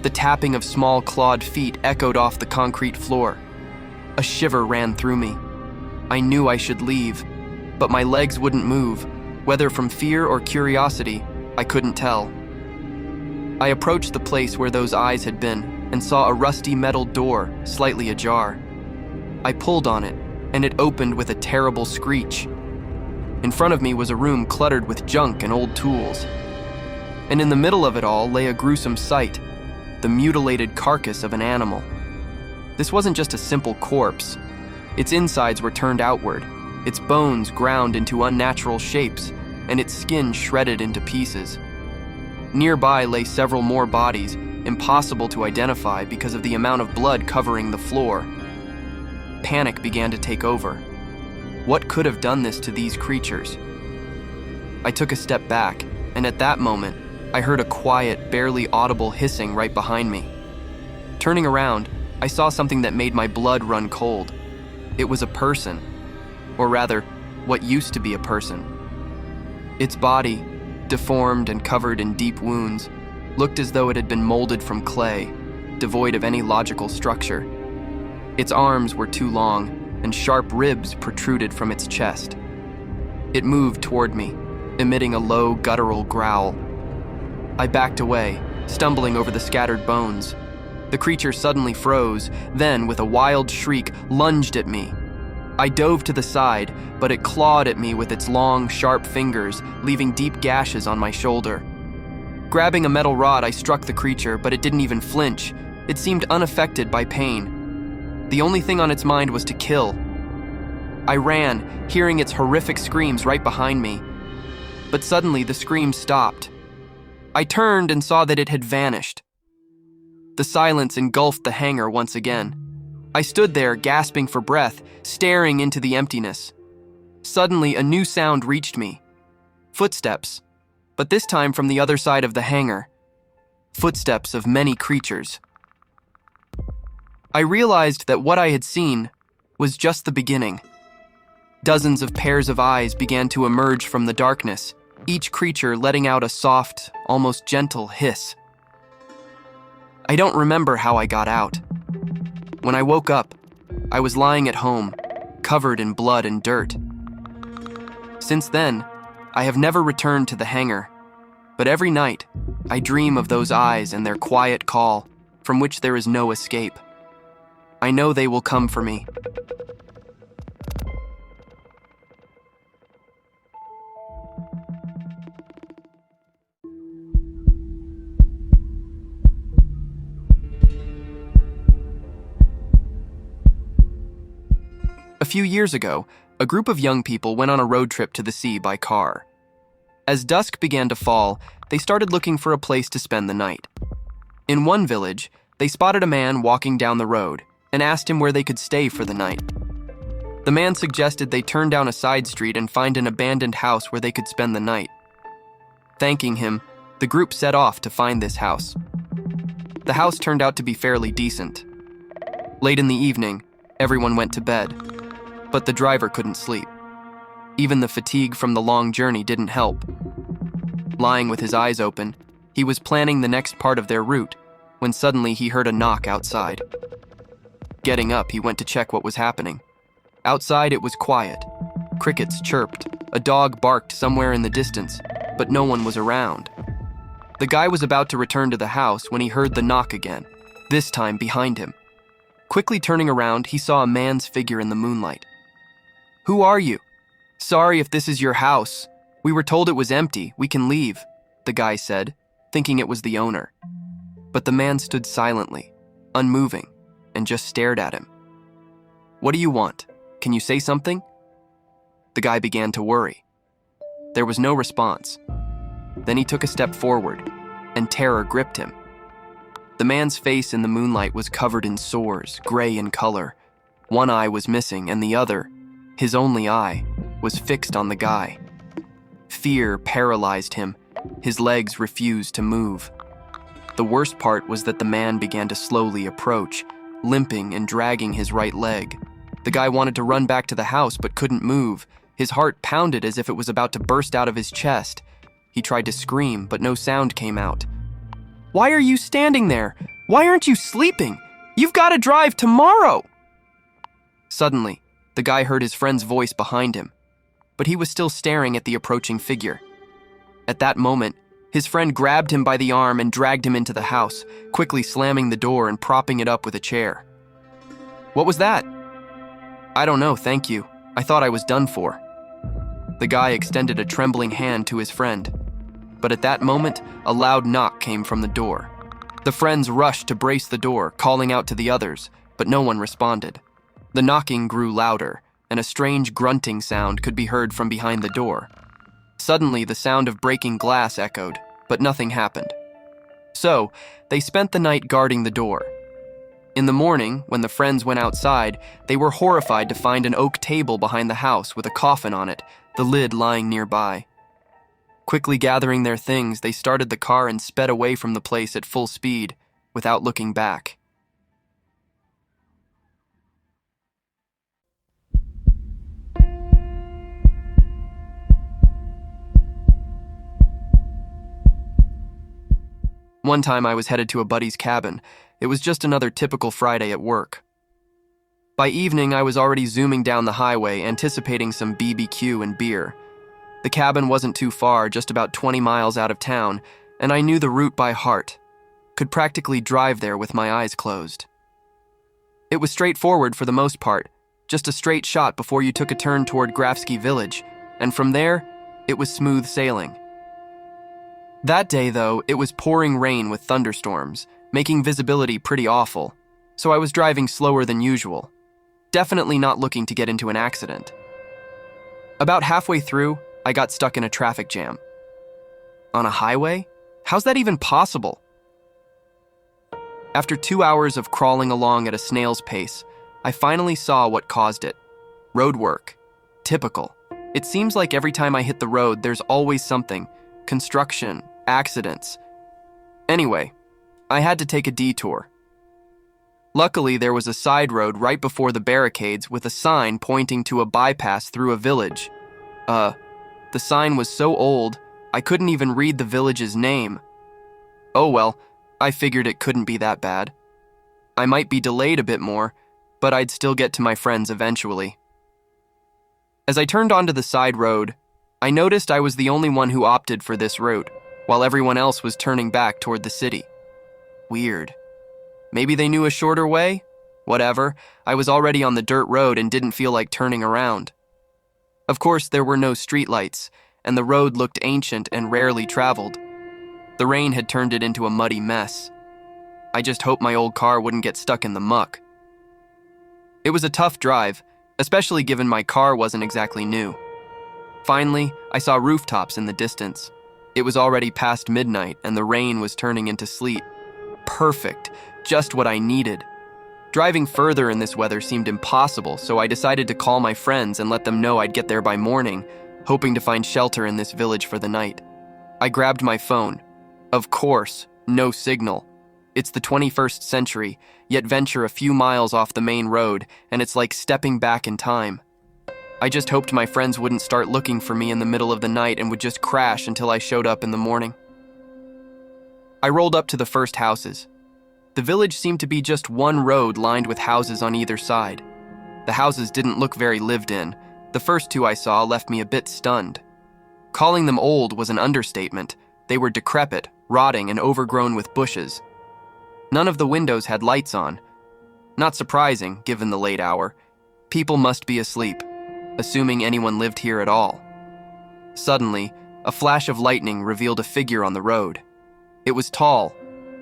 The tapping of small clawed feet echoed off the concrete floor. A shiver ran through me. I knew I should leave, but my legs wouldn't move. Whether from fear or curiosity, I couldn't tell. I approached the place where those eyes had been and saw a rusty metal door, slightly ajar. I pulled on it, and it opened with a terrible screech. In front of me was a room cluttered with junk and old tools. And in the middle of it all lay a gruesome sight, the mutilated carcass of an animal. This wasn't just a simple corpse. Its insides were turned outward, its bones ground into unnatural shapes, and its skin shredded into pieces. Nearby lay several more bodies, impossible to identify because of the amount of blood covering the floor. Panic began to take over. What could have done this to these creatures? I took a step back, and at that moment, I heard a quiet, barely audible hissing right behind me. Turning around, I saw something that made my blood run cold. It was a person, or rather, what used to be a person. Its body, deformed and covered in deep wounds, looked as though it had been molded from clay, devoid of any logical structure. Its arms were too long, and sharp ribs protruded from its chest. It moved toward me, emitting a low, guttural growl. I backed away, stumbling over the scattered bones. The creature suddenly froze, then, with a wild shriek, lunged at me. I dove to the side, but it clawed at me with its long, sharp fingers, leaving deep gashes on my shoulder. Grabbing a metal rod, I struck the creature, but it didn't even flinch. It seemed unaffected by pain. The only thing on its mind was to kill. I ran, hearing its horrific screams right behind me. But suddenly, the screams stopped. I turned and saw that it had vanished. The silence engulfed the hangar once again. I stood there, gasping for breath, staring into the emptiness. Suddenly, a new sound reached me. Footsteps, but this time from the other side of the hangar. Footsteps of many creatures. I realized that what I had seen was just the beginning. Dozens of pairs of eyes began to emerge from the darkness, each creature letting out a soft, almost gentle hiss. I don't remember how I got out. When I woke up, I was lying at home, covered in blood and dirt. Since then, I have never returned to the hangar, but every night, I dream of those eyes and their quiet call, from which there is no escape. I know they will come for me. A few years ago, a group of young people went on a road trip to the sea by car. As dusk began to fall, they started looking for a place to spend the night. In one village, they spotted a man walking down the road and asked him where they could stay for the night. The man suggested they turn down a side street and find an abandoned house where they could spend the night. Thanking him, the group set off to find this house. The house turned out to be fairly decent. Late in the evening, everyone went to bed, but the driver couldn't sleep. Even the fatigue from the long journey didn't help. Lying with his eyes open, he was planning the next part of their route when suddenly he heard a knock outside. Getting up, he went to check what was happening. Outside, it was quiet. Crickets chirped, a dog barked somewhere in the distance, but no one was around. The guy was about to return to the house when he heard the knock again, this time behind him. Quickly turning around, he saw a man's figure in the moonlight. "Who are you? Sorry if this is your house. We were told it was empty. We can leave," the guy said, thinking it was the owner. But the man stood silently, unmoving, and just stared at him. "What do you want? Can you say something?" The guy began to worry. There was no response. Then he took a step forward, and terror gripped him. The man's face in the moonlight was covered in sores, gray in color. One eye was missing, and the other, his only eye, was fixed on the guy. Fear paralyzed him. His legs refused to move. The worst part was that the man began to slowly approach, limping and dragging his right leg. The guy wanted to run back to the house but couldn't move. His heart pounded as if it was about to burst out of his chest. He tried to scream, but no sound came out. "Why are you standing there? Why aren't you sleeping? You've got to drive tomorrow!" Suddenly, the guy heard his friend's voice behind him, but he was still staring at the approaching figure. At that moment, his friend grabbed him by the arm and dragged him into the house, quickly slamming the door and propping it up with a chair. "What was that?" "I don't know, thank you. I thought I was done for." The guy extended a trembling hand to his friend, but at that moment, a loud knock came from the door. The friends rushed to brace the door, calling out to the others, but no one responded. The knocking grew louder, and a strange grunting sound could be heard from behind the door. Suddenly, the sound of breaking glass echoed, but nothing happened. So, they spent the night guarding the door. In the morning, when the friends went outside, they were horrified to find an oak table behind the house with a coffin on it, the lid lying nearby. Quickly gathering their things, they started the car and sped away from the place at full speed, without looking back. One time I was headed to a buddy's cabin. It was just another typical Friday at work. By evening, I was already zooming down the highway, anticipating some BBQ and beer. The cabin wasn't too far, just about 20 miles out of town, and I knew the route by heart. Could practically drive there with my eyes closed. It was straightforward for the most part, just a straight shot before you took a turn toward Grafsky Village, and from there, it was smooth sailing. That day, though, it was pouring rain with thunderstorms, making visibility pretty awful, so I was driving slower than usual, definitely not looking to get into an accident. About halfway through, I got stuck in a traffic jam. On a highway? How's that even possible? After 2 hours of crawling along at a snail's pace, I finally saw what caused it. Road work. Typical. It seems like every time I hit the road, there's always something. Construction, accidents. Anyway, I had to take a detour. Luckily, there was a side road right before the barricades with a sign pointing to a bypass through a village. The sign was so old, I couldn't even read the village's name. Oh well, I figured it couldn't be that bad. I might be delayed a bit more, but I'd still get to my friends eventually. As I turned onto the side road, I noticed I was the only one who opted for this route, while everyone else was turning back toward the city. Weird. Maybe they knew a shorter way? Whatever, I was already on the dirt road and didn't feel like turning around. Of course, there were no streetlights, and the road looked ancient and rarely traveled. The rain had turned it into a muddy mess. I just hoped my old car wouldn't get stuck in the muck. It was a tough drive, especially given my car wasn't exactly new. Finally, I saw rooftops in the distance. It was already past midnight and the rain was turning into sleet. Perfect, just what I needed. Driving further in this weather seemed impossible, so I decided to call my friends and let them know I'd get there by morning, hoping to find shelter in this village for the night. I grabbed my phone. Of course, no signal. It's the 21st century, yet venture a few miles off the main road, and it's like stepping back in time. I just hoped my friends wouldn't start looking for me in the middle of the night and would just crash until I showed up in the morning. I rolled up to the first houses. The village seemed to be just one road lined with houses on either side. The houses didn't look very lived in. The first two I saw left me a bit stunned. Calling them old was an understatement. They were decrepit, rotting, and overgrown with bushes. None of the windows had lights on. Not surprising, given the late hour. People must be asleep, assuming anyone lived here at all. Suddenly, a flash of lightning revealed a figure on the road. It was tall,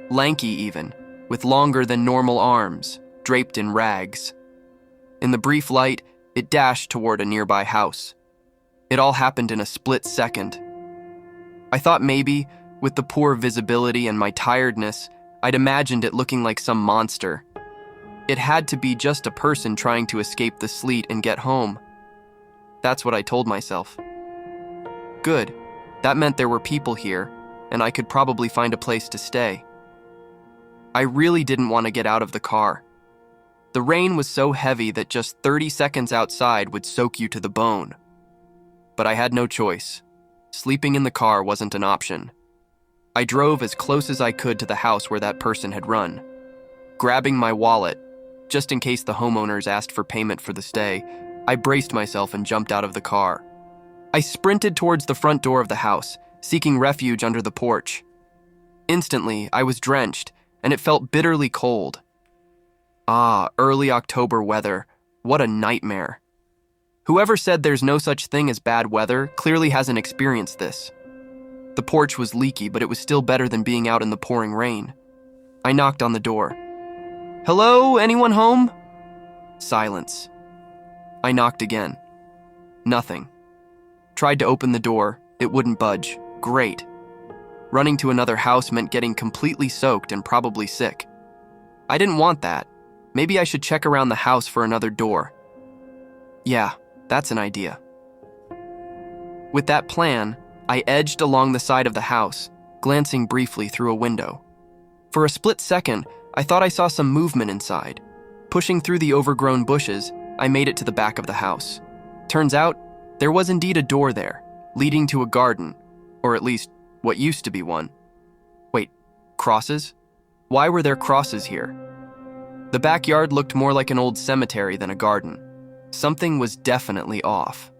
lanky even, with longer than normal arms, draped in rags. In the brief light, it dashed toward a nearby house. It all happened in a split second. I thought maybe, with the poor visibility and my tiredness, I'd imagined it looking like some monster. It had to be just a person trying to escape the sleet and get home. That's what I told myself. Good. That meant there were people here, and I could probably find a place to stay. I really didn't want to get out of the car. The rain was so heavy that just 30 seconds outside would soak you to the bone. But I had no choice. Sleeping in the car wasn't an option. I drove as close as I could to the house where that person had run. Grabbing my wallet, just in case the homeowners asked for payment for the stay, I braced myself and jumped out of the car. I sprinted towards the front door of the house, seeking refuge under the porch. Instantly, I was drenched, and it felt bitterly cold. Early October weather. What a nightmare. Whoever said there's no such thing as bad weather clearly hasn't experienced this. The porch was leaky, but it was still better than being out in the pouring rain. I knocked on the door. "Hello, anyone home?" Silence. I knocked again. Nothing. Tried to open the door. It wouldn't budge. Great. Running to another house meant getting completely soaked and probably sick. I didn't want that. Maybe I should check around the house for another door. Yeah, that's an idea. With that plan, I edged along the side of the house, glancing briefly through a window. For a split second, I thought I saw some movement inside. Pushing through the overgrown bushes, I made it to the back of the house. Turns out, there was indeed a door there, leading to a garden, or at least what used to be one. Wait, crosses? Why were there crosses here? The backyard looked more like an old cemetery than a garden. Something was definitely off.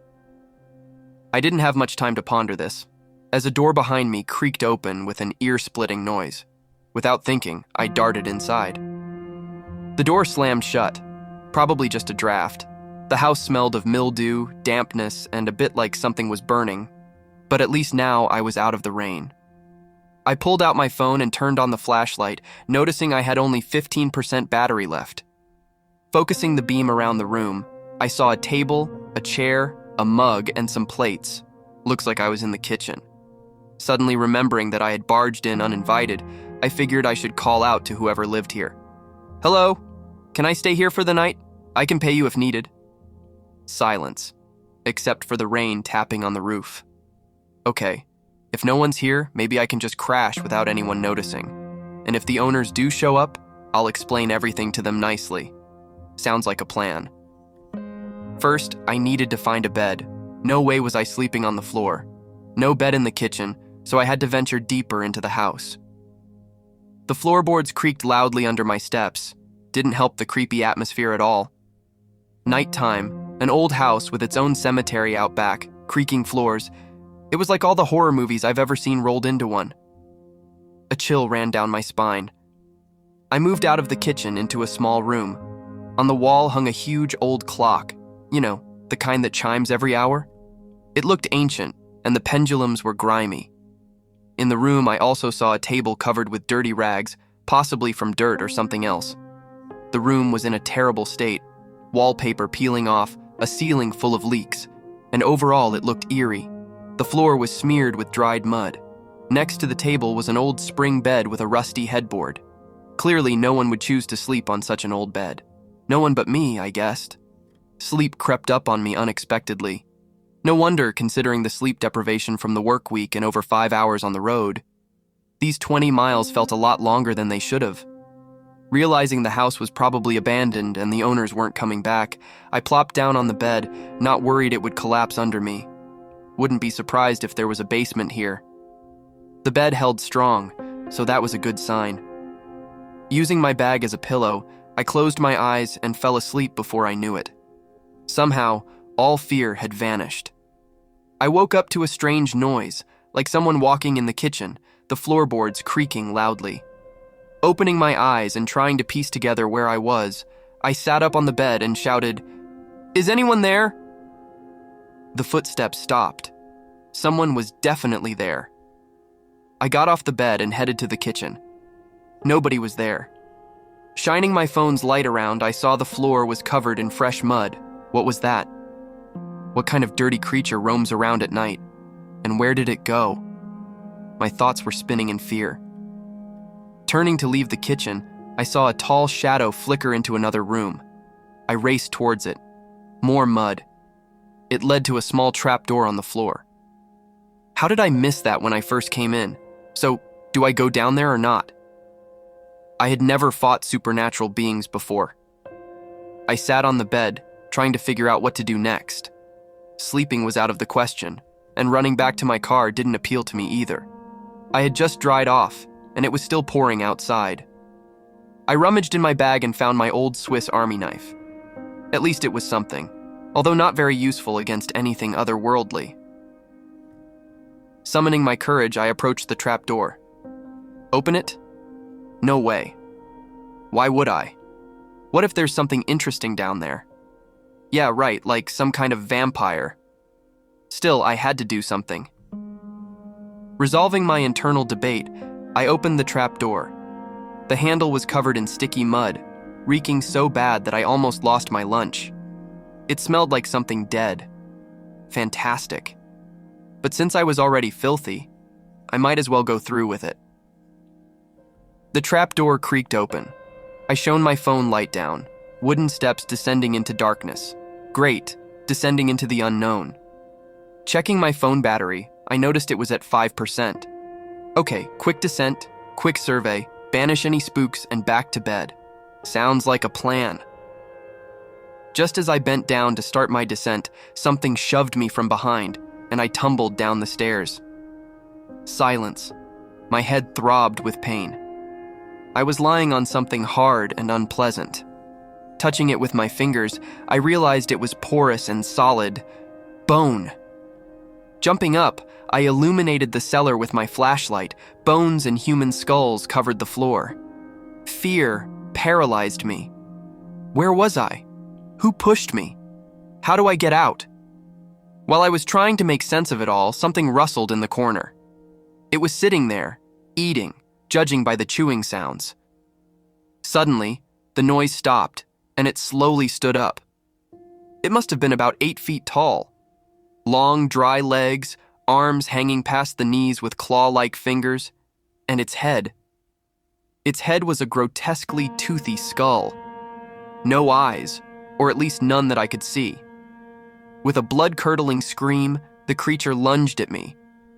I didn't have much time to ponder this, as a door behind me creaked open with an ear-splitting noise. Without thinking, I darted inside. The door slammed shut, probably just a draft. The house smelled of mildew, dampness, and a bit like something was burning, but at least now I was out of the rain. I pulled out my phone and turned on the flashlight, noticing I had only 15% battery left. Focusing the beam around the room, I saw a table, a chair, a mug, and some plates. Looks like I was in the kitchen. Suddenly remembering that I had barged in uninvited, I figured I should call out to whoever lived here. "Hello? Can I stay here for the night? I can pay you if needed." Silence, except for the rain tapping on the roof. Okay, if no one's here, maybe I can just crash without anyone noticing. And if the owners do show up, I'll explain everything to them nicely. Sounds like a plan. First, I needed to find a bed. No way was I sleeping on the floor. No bed in the kitchen, so I had to venture deeper into the house. The floorboards creaked loudly under my steps. Didn't help the creepy atmosphere at all. Nighttime, an old house with its own cemetery out back, creaking floors. It was like all the horror movies I've ever seen rolled into one. A chill ran down my spine. I moved out of the kitchen into a small room. On the wall hung a huge old clock. You know, the kind that chimes every hour. It looked ancient, and the pendulums were grimy. In the room, I also saw a table covered with dirty rags, possibly from dirt or something else. The room was in a terrible state, wallpaper peeling off, a ceiling full of leaks, and overall it looked eerie. The floor was smeared with dried mud. Next to the table was an old spring bed with a rusty headboard. Clearly, no one would choose to sleep on such an old bed. No one but me, I guessed. Sleep crept up on me unexpectedly. No wonder, considering the sleep deprivation from the work week and over 5 hours on the road. These 20 miles felt a lot longer than they should have. Realizing the house was probably abandoned and the owners weren't coming back, I plopped down on the bed, not worried it would collapse under me. Wouldn't be surprised if there was a basement here. The bed held strong, so that was a good sign. Using my bag as a pillow, I closed my eyes and fell asleep before I knew it. Somehow, all fear had vanished. I woke up to a strange noise, like someone walking in the kitchen, the floorboards creaking loudly. Opening my eyes and trying to piece together where I was, I sat up on the bed and shouted, "Is anyone there?" The footsteps stopped. Someone was definitely there. I got off the bed and headed to the kitchen. Nobody was there. Shining my phone's light around, I saw the floor was covered in fresh mud. What was that? What kind of dirty creature roams around at night? And where did it go? My thoughts were spinning in fear. Turning to leave the kitchen, I saw a tall shadow flicker into another room. I raced towards it. More mud. It led to a small trapdoor on the floor. How did I miss that when I first came in? So, do I go down there or not? I had never fought supernatural beings before. I sat on the bed, trying to figure out what to do next. Sleeping was out of the question, and running back to my car didn't appeal to me either. I had just dried off, and it was still pouring outside. I rummaged in my bag and found my old Swiss Army knife. At least it was something, although not very useful against anything otherworldly. Summoning my courage, I approached the trapdoor. Open it? No way. Why would I? What if there's something interesting down there? Yeah, right, like some kind of vampire. Still, I had to do something. Resolving my internal debate, I opened the trapdoor. The handle was covered in sticky mud, reeking so bad that I almost lost my lunch. It smelled like something dead. Fantastic. But since I was already filthy, I might as well go through with it. The trapdoor creaked open. I shone my phone light down, wooden steps descending into darkness. Great, descending into the unknown. Checking my phone battery, I noticed it was at 5%. Okay, quick descent, quick survey, banish any spooks, and back to bed. Sounds like a plan. Just as I bent down to start my descent, something shoved me from behind, and I tumbled down the stairs. Silence. My head throbbed with pain. I was lying on something hard and unpleasant. Touching it with my fingers, I realized it was porous and solid. Bone. Jumping up, I illuminated the cellar with my flashlight. Bones and human skulls covered the floor. Fear paralyzed me. Where was I? Who pushed me? How do I get out? While I was trying to make sense of it all, something rustled in the corner. It was sitting there, eating, judging by the chewing sounds. Suddenly, the noise stopped, and it slowly stood up. It must have been about 8 feet tall. Long, dry legs, arms hanging past the knees with claw-like fingers, and its head. Its head was a grotesquely toothy skull. No eyes, or at least none that I could see. With a blood-curdling scream, the creature lunged at me.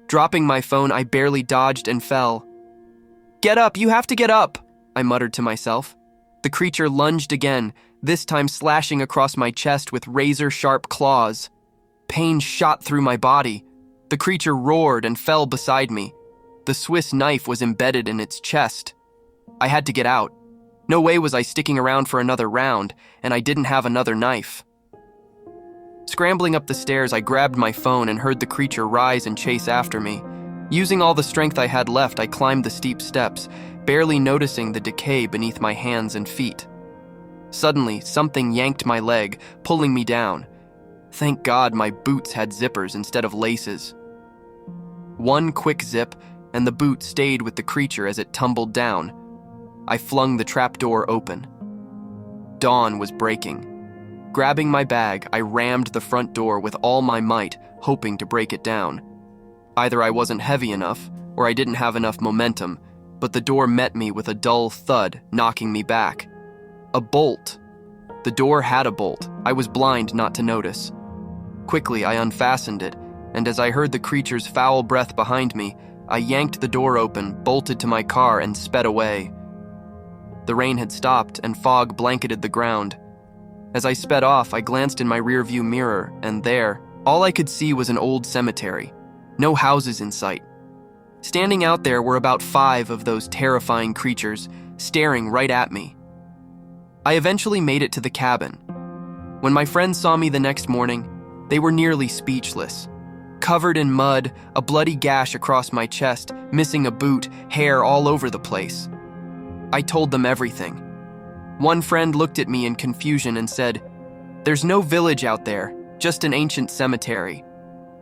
Dropping my phone, I barely dodged and fell. "Get up, you have to get up," I muttered to myself. The creature lunged again, this time slashing across my chest with razor-sharp claws. Pain shot through my body. The creature roared and fell beside me. The Swiss knife was embedded in its chest. I had to get out. No way was I sticking around for another round, and I didn't have another knife. Scrambling up the stairs, I grabbed my phone and heard the creature rise and chase after me. Using all the strength I had left, I climbed the steep steps, barely noticing the decay beneath my hands and feet. Suddenly, something yanked my leg, pulling me down. Thank God my boots had zippers instead of laces. One quick zip, and the boot stayed with the creature as it tumbled down. I flung the trapdoor open. Dawn was breaking. Grabbing my bag, I rammed the front door with all my might, hoping to break it down. Either I wasn't heavy enough, or I didn't have enough momentum, but the door met me with a dull thud, knocking me back. A bolt. The door had a bolt. I was blind not to notice. Quickly, I unfastened it, and as I heard the creature's foul breath behind me, I yanked the door open, bolted to my car, and sped away. The rain had stopped, and fog blanketed the ground. As I sped off, I glanced in my rearview mirror, and there, all I could see was an old cemetery. No houses in sight. Standing out there were about 5 of those terrifying creatures, staring right at me. I eventually made it to the cabin. When my friends saw me the next morning, they were nearly speechless. Covered in mud, a bloody gash across my chest, missing a boot, hair all over the place. I told them everything. One friend looked at me in confusion and said, "There's no village out there, just an ancient cemetery."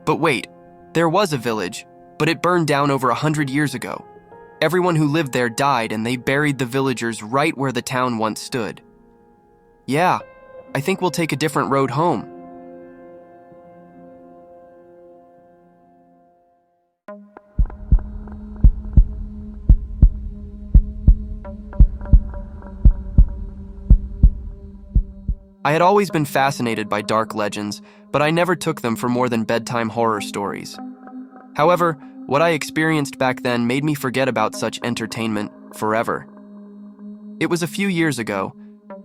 But wait, there was a village, but it burned down over 100 years ago. Everyone who lived there died, and they buried the villagers right where the town once stood. Yeah, I think we'll take a different road home. I had always been fascinated by dark legends, but I never took them for more than bedtime horror stories. However, what I experienced back then made me forget about such entertainment forever. It was a few years ago.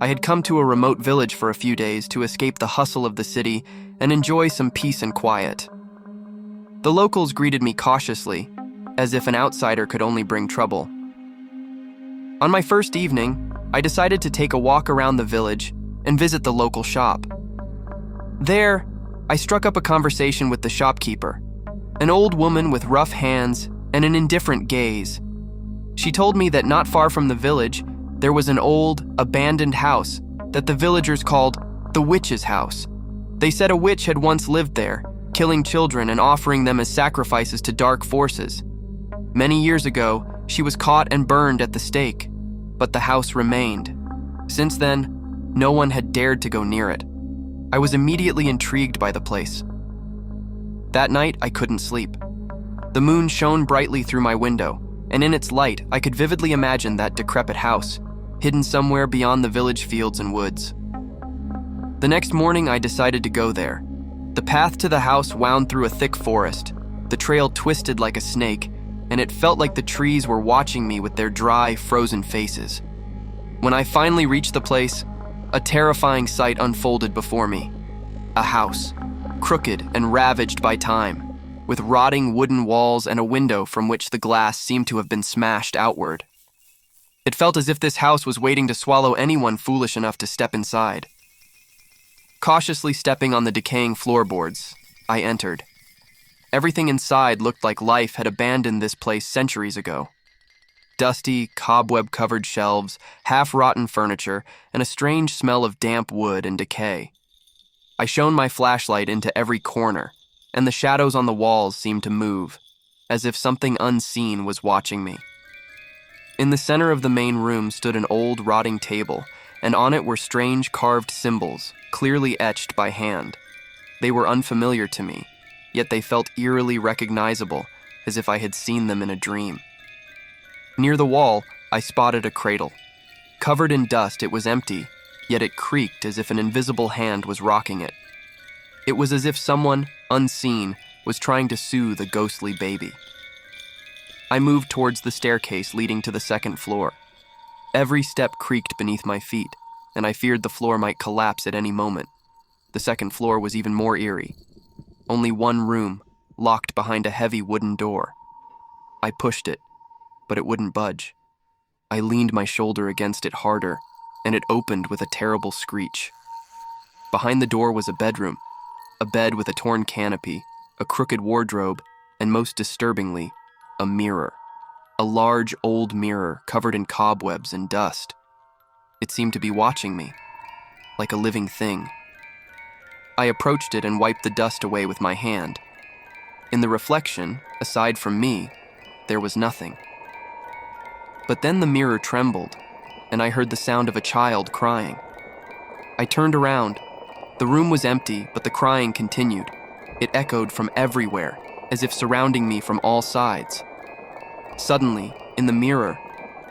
I had come to a remote village for a few days to escape the hustle of the city and enjoy some peace and quiet. The locals greeted me cautiously, as if an outsider could only bring trouble. On my first evening, I decided to take a walk around the village and visit the local shop. There, I struck up a conversation with the shopkeeper, an old woman with rough hands and an indifferent gaze. She told me that not far from the village, there was an old, abandoned house that the villagers called the witch's house. They said a witch had once lived there, killing children and offering them as sacrifices to dark forces. Many years ago, she was caught and burned at the stake, but the house remained. Since then, no one had dared to go near it. I was immediately intrigued by the place. That night, I couldn't sleep. The moon shone brightly through my window, and in its light, I could vividly imagine that decrepit house, hidden somewhere beyond the village fields and woods. The next morning, I decided to go there. The path to the house wound through a thick forest. The trail twisted like a snake, and it felt like the trees were watching me with their dry, frozen faces. When I finally reached the place, a terrifying sight unfolded before me. A house, crooked and ravaged by time, with rotting wooden walls and a window from which the glass seemed to have been smashed outward. It felt as if this house was waiting to swallow anyone foolish enough to step inside. Cautiously stepping on the decaying floorboards, I entered. Everything inside looked like life had abandoned this place centuries ago. Dusty, cobweb-covered shelves, half-rotten furniture, and a strange smell of damp wood and decay. I shone my flashlight into every corner, and the shadows on the walls seemed to move, as if something unseen was watching me. In the center of the main room stood an old, rotting table, and on it were strange carved symbols, clearly etched by hand. They were unfamiliar to me, yet they felt eerily recognizable, as if I had seen them in a dream. Near the wall, I spotted a cradle. Covered in dust, it was empty, yet it creaked as if an invisible hand was rocking it. It was as if someone, unseen, was trying to soothe a ghostly baby. I moved towards the staircase leading to the second floor. Every step creaked beneath my feet, and I feared the floor might collapse at any moment. The second floor was even more eerie. Only one room, locked behind a heavy wooden door. I pushed it, but it wouldn't budge. I leaned my shoulder against it harder, and it opened with a terrible screech. Behind the door was a bedroom, a bed with a torn canopy, a crooked wardrobe, and most disturbingly, a mirror. A large old mirror covered in cobwebs and dust. It seemed to be watching me, like a living thing. I approached it and wiped the dust away with my hand. In the reflection, aside from me, there was nothing. But then the mirror trembled, and I heard the sound of a child crying. I turned around. The room was empty, but the crying continued. It echoed from everywhere, as if surrounding me from all sides. Suddenly, in the mirror,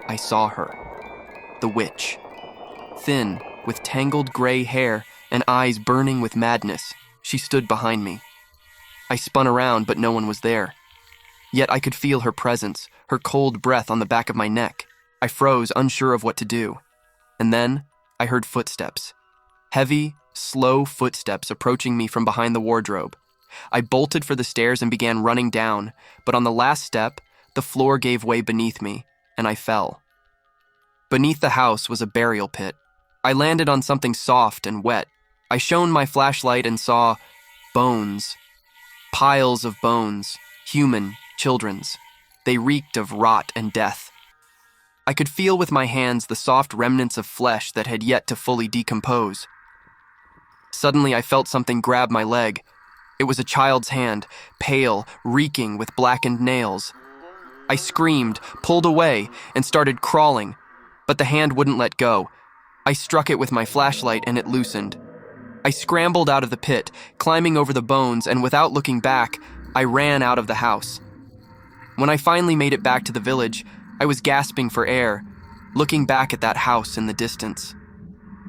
I saw her. The witch. Thin, with tangled gray hair and eyes burning with madness, she stood behind me. I spun around, but no one was there. Yet I could feel her presence, her cold breath on the back of my neck. I froze, unsure of what to do. And then I heard footsteps. Heavy, slow footsteps approaching me from behind the wardrobe. I bolted for the stairs and began running down, but on the last step, the floor gave way beneath me, and I fell. Beneath the house was a burial pit. I landed on something soft and wet. I shone my flashlight and saw bones. Piles of bones, human, children's. They reeked of rot and death. I could feel with my hands the soft remnants of flesh that had yet to fully decompose. Suddenly I felt something grab my leg. It was a child's hand, pale, reeking with blackened nails. I screamed, pulled away, and started crawling, but the hand wouldn't let go. I struck it with my flashlight and it loosened. I scrambled out of the pit, climbing over the bones, and without looking back, I ran out of the house. When I finally made it back to the village, I was gasping for air, looking back at that house in the distance.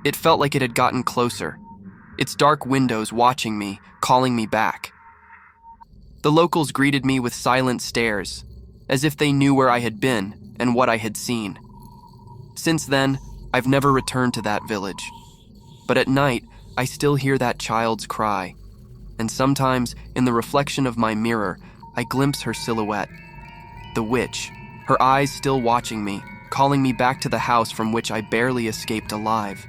It felt like it had gotten closer, its dark windows watching me, calling me back. The locals greeted me with silent stares, as if they knew where I had been and what I had seen. Since then, I've never returned to that village. But at night, I still hear that child's cry, and sometimes, in the reflection of my mirror, I glimpse her silhouette. The witch, her eyes still watching me, calling me back to the house from which I barely escaped alive.